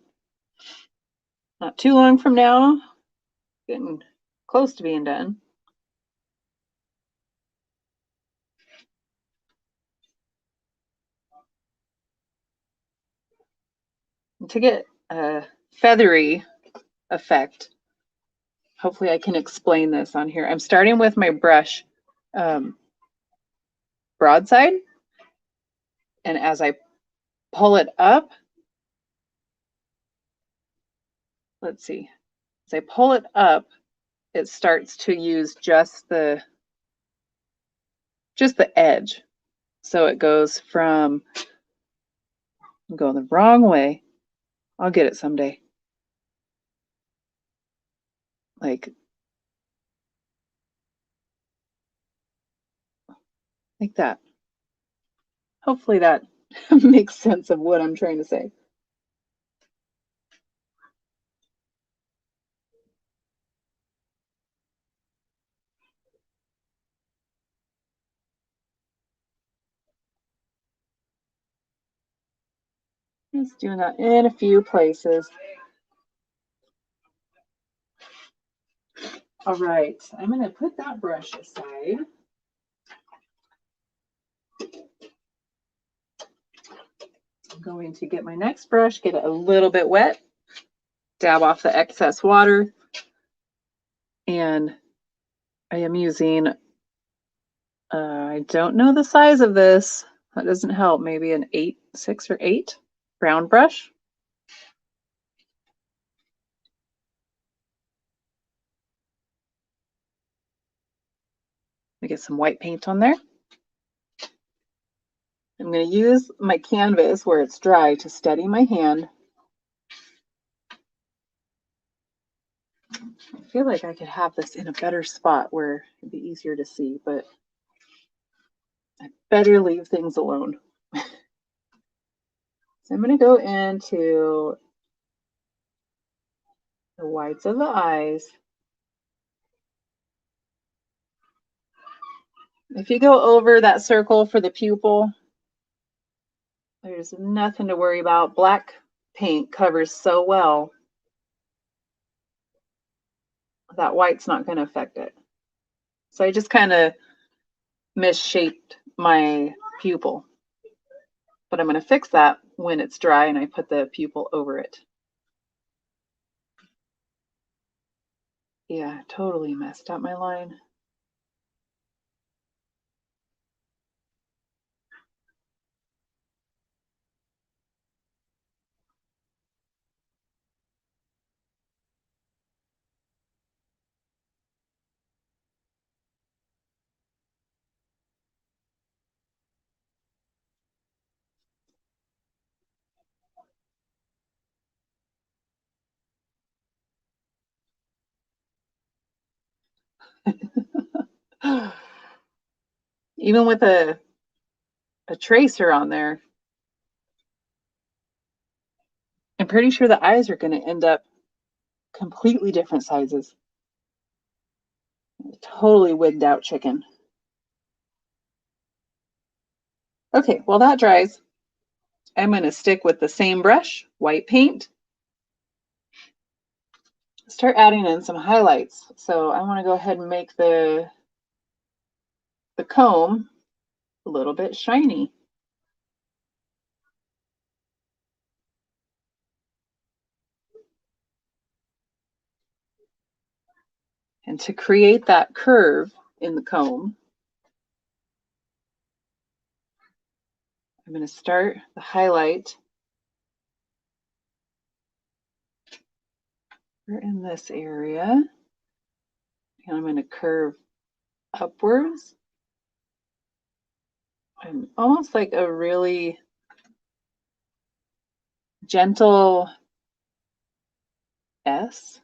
Not too long from now, getting close to being done. To get a feathery effect, hopefully I can explain this on here. I'm starting with my brush broadside, and as I pull it up, let's see, as I pull it up, it starts to use just the edge. So it goes from, I'm going the wrong way. I'll get it someday. Like that. Hopefully that makes sense of what I'm trying to say. Just doing that in a few places. All right, I'm going to put that brush aside. I'm going to get my next brush, get it a little bit wet, dab off the excess water, and I am using, I don't know the size of this, that doesn't help, maybe an 6 or 8 brown brush. Let me get some white paint on there. I'm going to use my canvas where it's dry to steady my hand. I feel like I could have this in a better spot where it'd be easier to see, but I better leave things alone. So I'm going to go into the whites of the eyes. If you go over that circle for the pupil, there's nothing to worry about. Black paint covers so well that white's not going to affect it. So I just kind of misshaped my pupil. But I'm going to fix that when it's dry and I put the pupil over it. Yeah, totally messed up my line. Even with a tracer on there, I'm pretty sure the eyes are going to end up completely different sizes. Totally wigged out chicken. Okay, while that dries, I'm going to stick with the same brush, white paint. Start adding in some highlights. So I want to go ahead and make the comb a little bit shiny. And to create that curve in the comb, I'm going to start the highlight in this area. And I'm going to curve upwards. And almost like a really gentle S,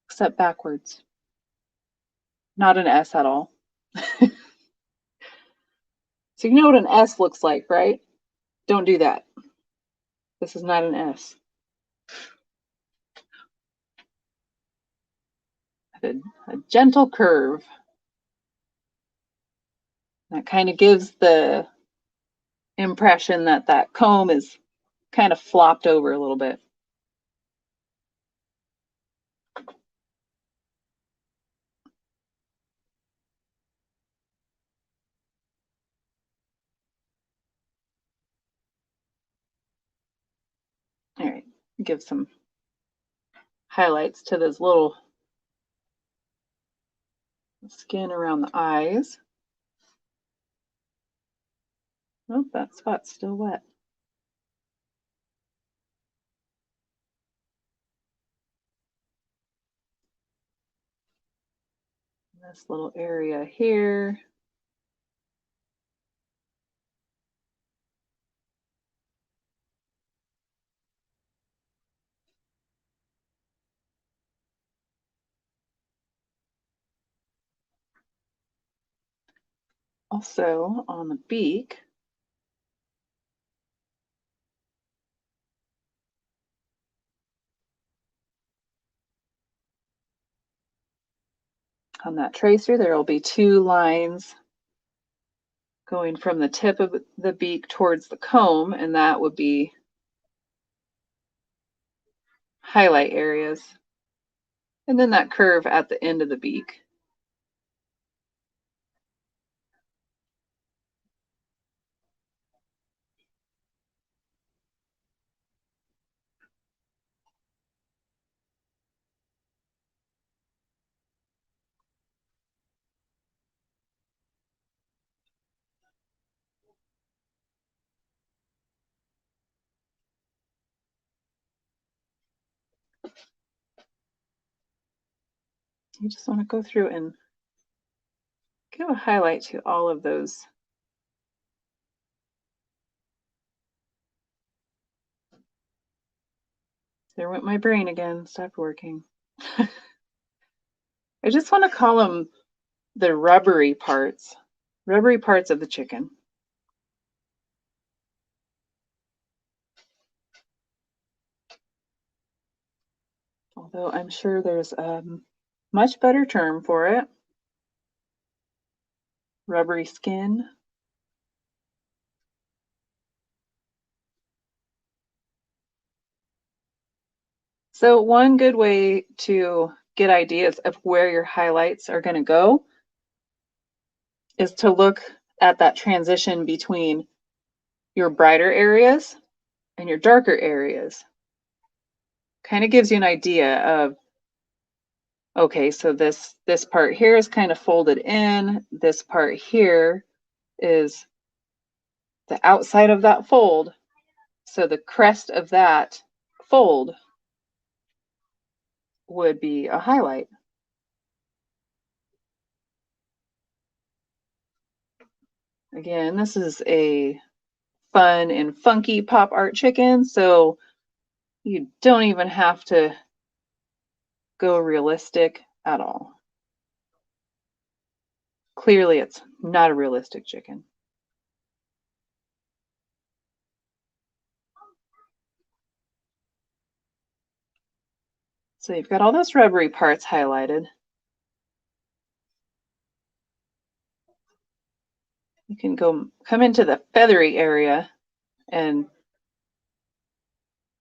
except backwards. Not an S at all. So you know what an S looks like, right? Don't do that. This is not an S. A gentle curve. That kind of gives the impression that that comb is kind of flopped over a little bit. All right, give some highlights to this little skin around the eyes. Oh, that spot's still wet. This little area here. Also on the beak, on that tracer, there will be two lines going from the tip of the beak towards the comb, and that would be highlight areas. And then that curve at the end of the beak. You just want to go through and give a highlight to all of those. There went my brain again, stopped working. I just want to call them the rubbery parts of the chicken. Although I'm sure there's a much better term for it. Rubbery skin. So one good way to get ideas of where your highlights are going to go is to look at that transition between your brighter areas and your darker areas. Kind of gives you an idea of, okay, so this part here is kind of folded in. This part here is the outside of that fold. So the crest of that fold would be a highlight. Again, this is a fun and funky pop art chicken, so you don't even have to go realistic at all. Clearly, it's not a realistic chicken. So you've got all those rubbery parts highlighted. You can come into the feathery area and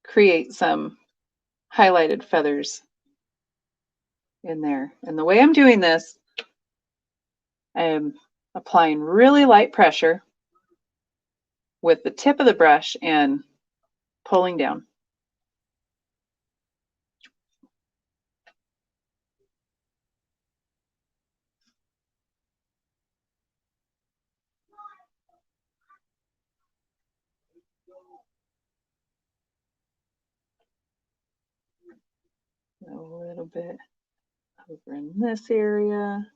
create some highlighted feathers in there. And the way I'm doing this, I'm applying really light pressure with the tip of the brush and pulling down. A little bit over in this area.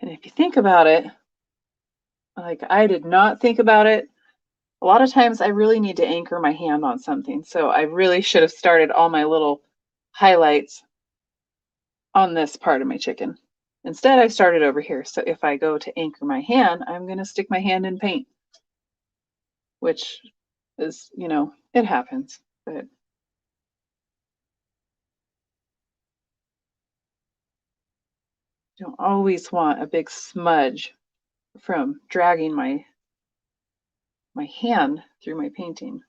And if you think about it, like I did not think about it, a lot of times I really need to anchor my hand on something. So I really should have started all my little highlights on this part of my chicken. Instead, I started over here. So if I go to anchor my hand, I'm going to stick my hand in paint, which is, it happens. But you don't always want a big smudge from dragging my hand through my painting.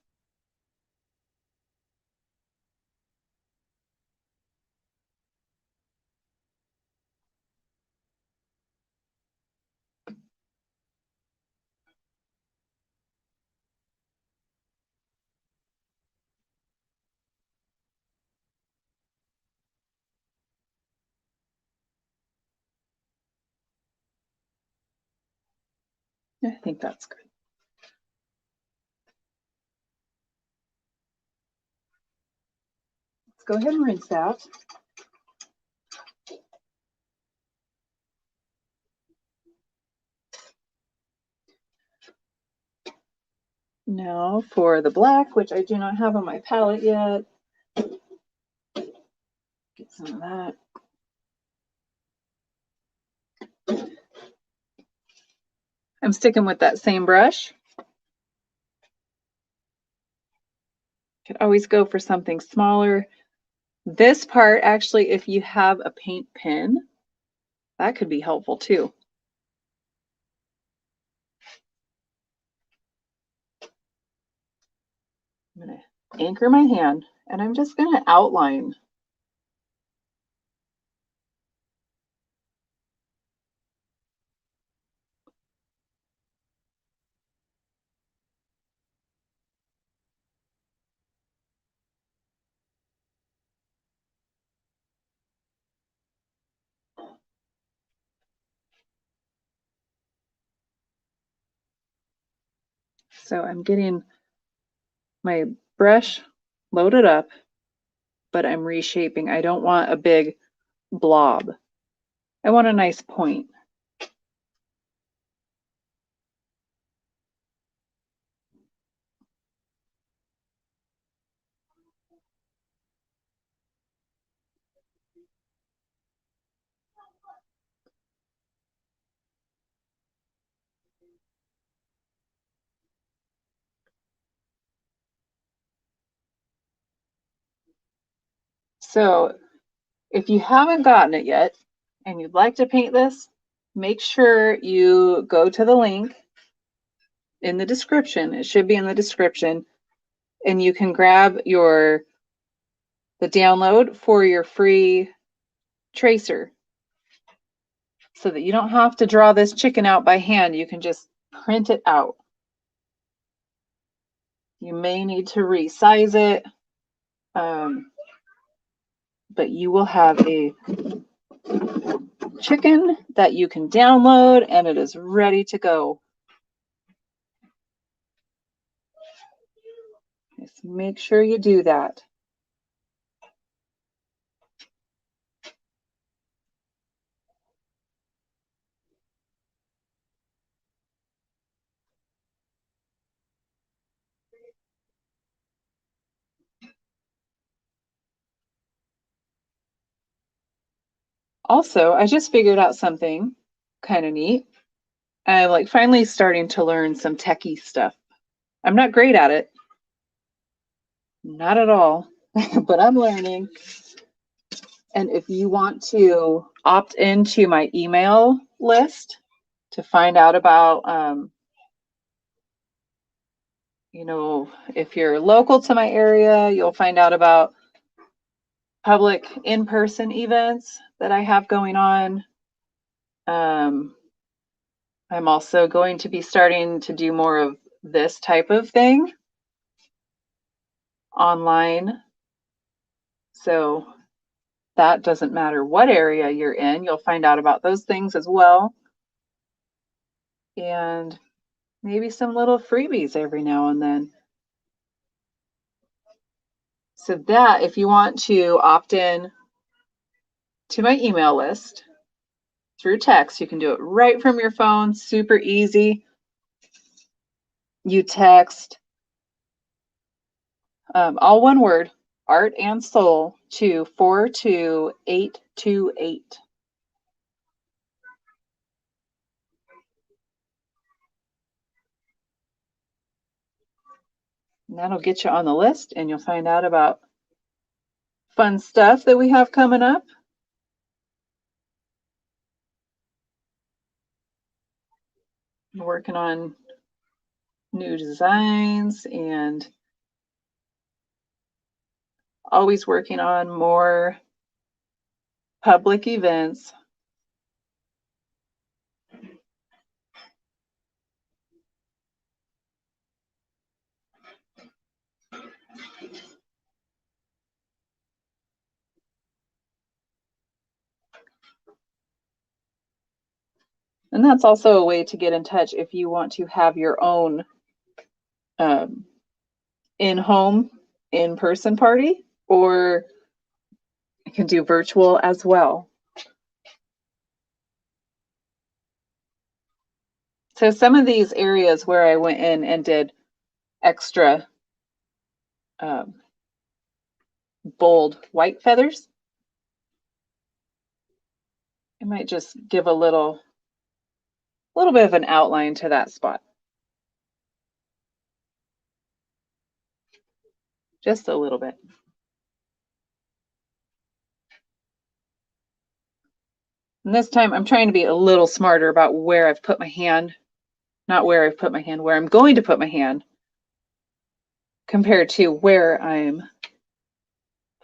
I think that's good. Let's go ahead and rinse that. Now for the black, which I do not have on my palette yet. Get some of that. I'm sticking with that same brush. Could always go for something smaller. This part, actually, if you have a paint pen, that could be helpful too. I'm going to anchor my hand and I'm just going to outline. So I'm getting my brush loaded up, but I'm reshaping. I don't want a big blob. I want a nice point. So if you haven't gotten it yet and you'd like to paint this, make sure you go to the link in the description. It should be in the description, and you can grab the download for your free tracer so that you don't have to draw this chicken out by hand. You can just print it out. You may need to resize it, but you will have a chicken that you can download and it is ready to go. Just make sure you do that. Also, I just figured out something kind of neat. I'm like finally starting to learn some techie stuff. I'm not great at it, not at all, but I'm learning. And if you want to opt into my email list to find out about, if you're local to my area, you'll find out about public in-person events that I have going on. I'm also going to be starting to do more of this type of thing online. So that doesn't matter what area you're in, you'll find out about those things as well. And maybe some little freebies every now and then. So that, if you want to opt in to my email list through text, you can do it right from your phone, super easy. You text all one word, art and soul, to 42828. And that'll get you on the list and you'll find out about fun stuff that we have coming up. I'm working on new designs and always working on more public events. And that's also a way to get in touch if you want to have your own in-home, in-person party, or you can do virtual as well. So some of these areas where I went in and did extra bold white feathers, I might just give a little bit of an outline to that spot. Just a little bit. And this time I'm trying to be a little smarter about where I've put my hand, not where I've put my hand, where I'm going to put my hand, compared to where I'm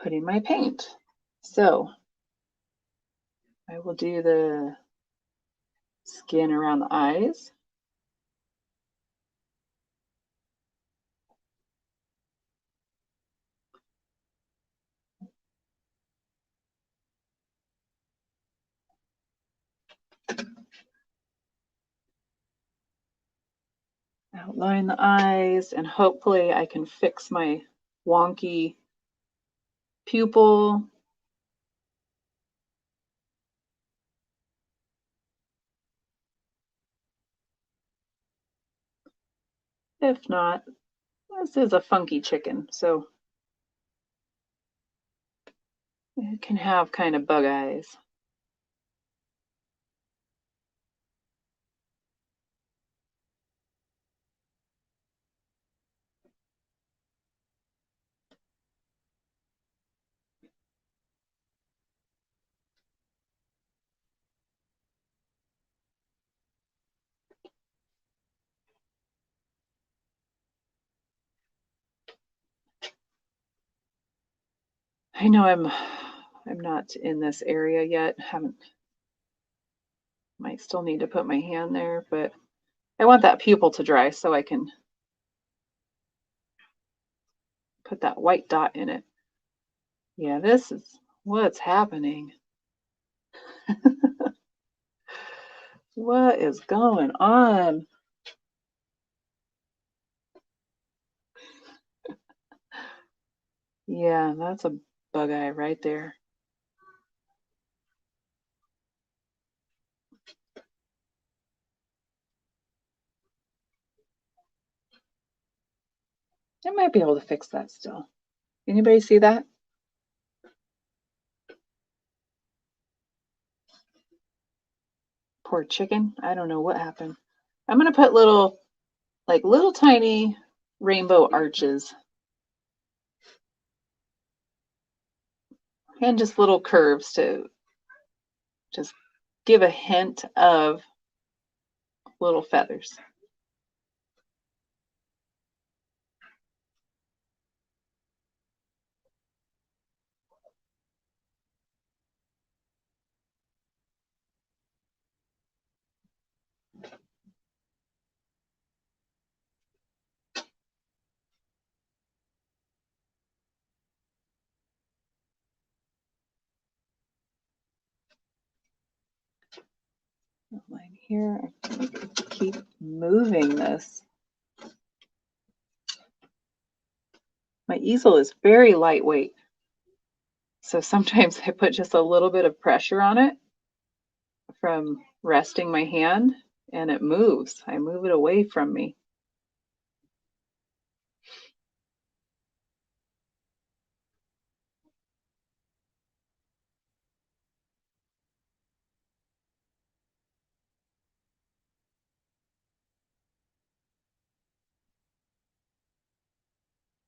putting my paint. So I will do the skin around the eyes. Outline the eyes, and hopefully I can fix my wonky pupil. If not, this is a funky chicken, so it can have kind of bug eyes. I know I'm not in this area yet. Might still need to put my hand there, but I want that pupil to dry so I can put that white dot in it. Yeah, this is what's happening. What is going on? Yeah, that's a bug eye right there. I might be able to fix that still. Anybody see that? Poor chicken. I don't know what happened. I'm gonna put little tiny rainbow arches and just little curves to just give a hint of little feathers. Line here. I keep moving this. My easel is very lightweight, so sometimes I put just a little bit of pressure on it from resting my hand and it moves. I move it away from me.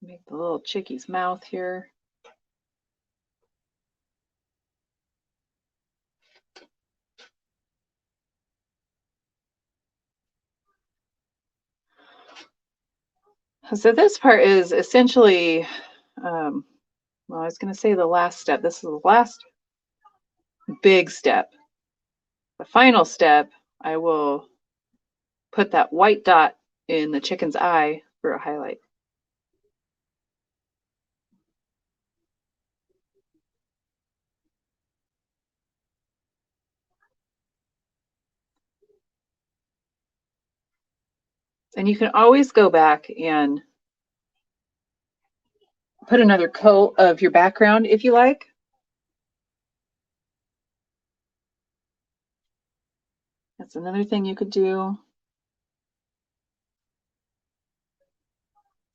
Make the little chickie's mouth here. So this part is essentially, well, I was going to say the last step. This is the last big step. The final step, I will put that white dot in the chicken's eye for a highlight. And you can always go back and put another coat of your background if you like. That's another thing you could do.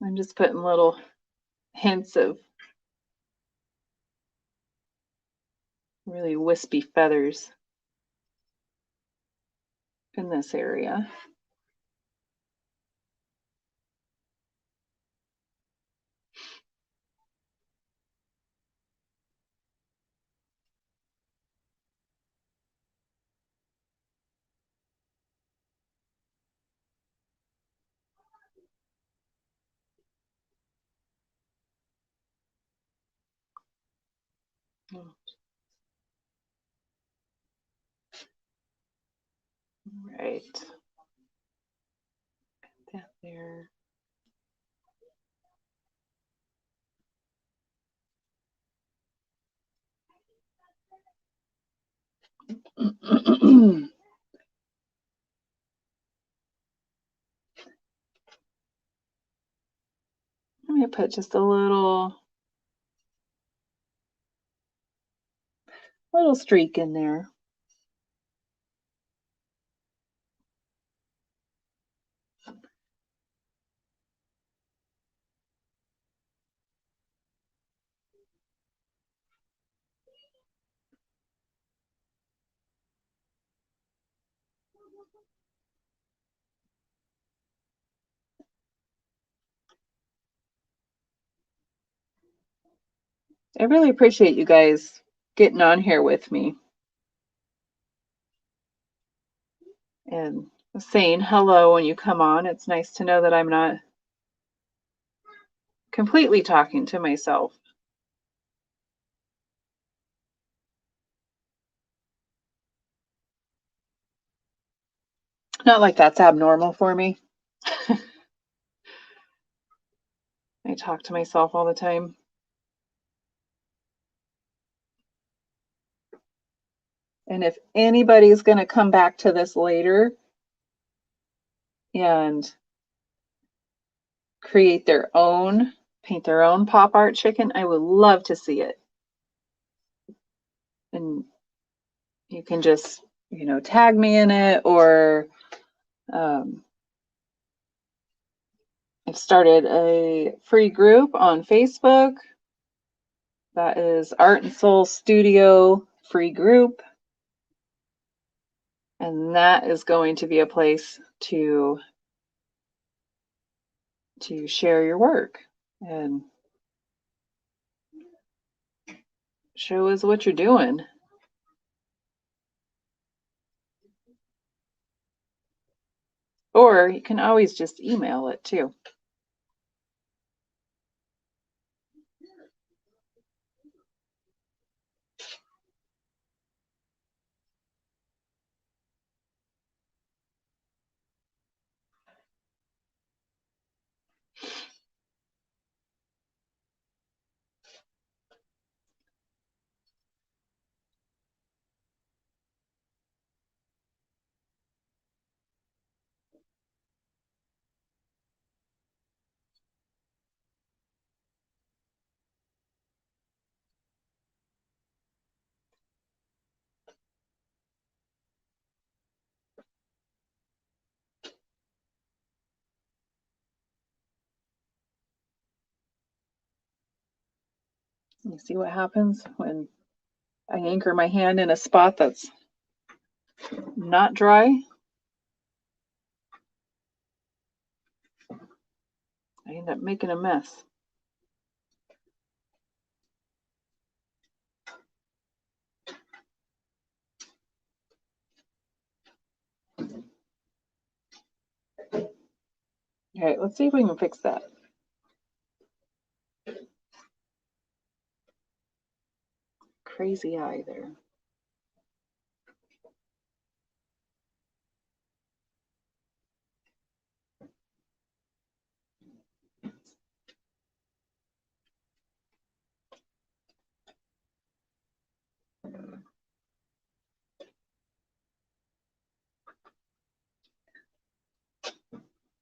I'm just putting little hints of really wispy feathers in this area. Right. That there. I'm going to put just a little streak in there. I really appreciate you guys getting on here with me and saying hello when you come on. It's nice to know that I'm not completely talking to myself. Not like that's abnormal for me. I talk to myself all the time. And if anybody's going to come back to this later and create their own, paint their own pop art chicken, I would love to see it. And you can just, tag me in it, or I've started a free group on Facebook. That is Art and Soul Studio free group. And that is going to be a place to share your work and show us what you're doing. Or you can always just email it too. You see what happens when I anchor my hand in a spot that's not dry? I end up making a mess. All right, let's see if we can fix that. Crazy eye there.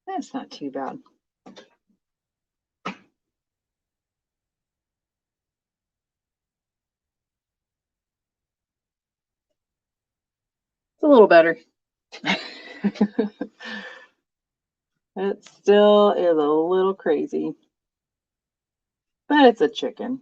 That's not too bad. It's a little better. It still is a little crazy, but it's a chicken.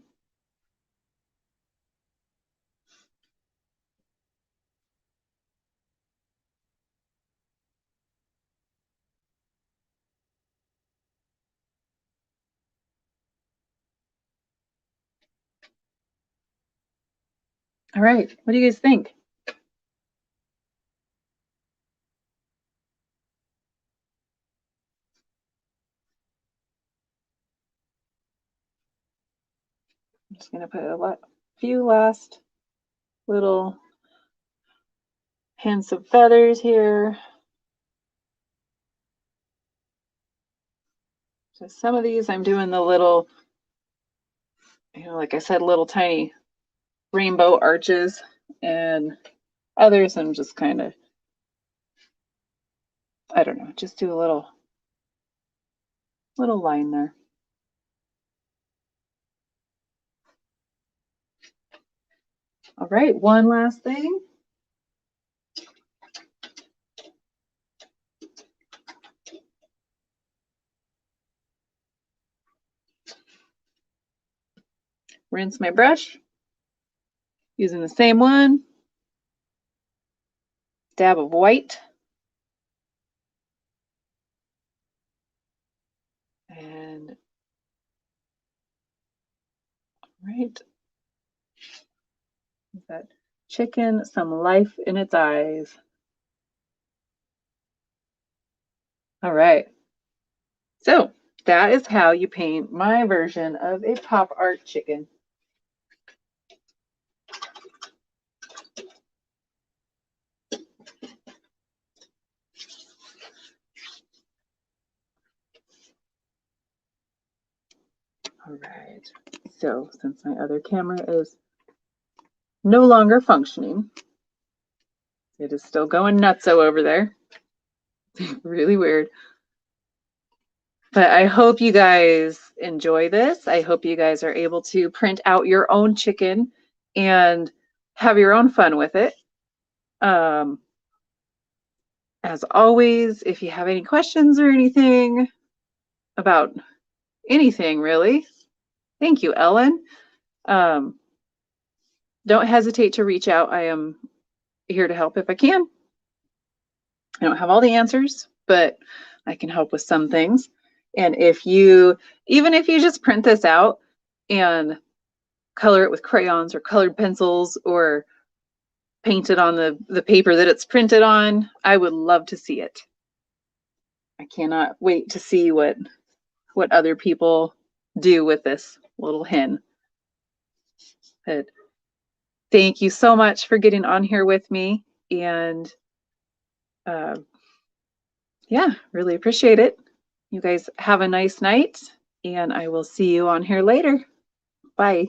All right, what do you guys think? I'm just going to put a few last little hints of feathers here. So some of these I'm doing the little, like I said, little tiny rainbow arches, and others I'm just kind of, I don't know, just do a little line there. All right, one last thing. Rinse my brush using the same one. Dab of white. And right, that chicken some life in its eyes. All right. So that is how you paint my version of a pop art chicken. All right. So since my other camera is no longer functioning, it is still going nutso over there. Really weird. But I hope you guys enjoy this. I hope you guys are able to print out your own chicken and have your own fun with it. As always, if you have any questions or anything about anything really, thank you, Ellen. Don't hesitate to reach out. I am here to help if I can. I don't have all the answers, but I can help with some things. And even if you just print this out and color it with crayons or colored pencils or paint it on the paper that it's printed on, I would love to see it. I cannot wait to see what other people do with this little hen. But thank you so much for getting on here with me, and yeah, really appreciate it. You guys have a nice night, and I will see you on here later. Bye.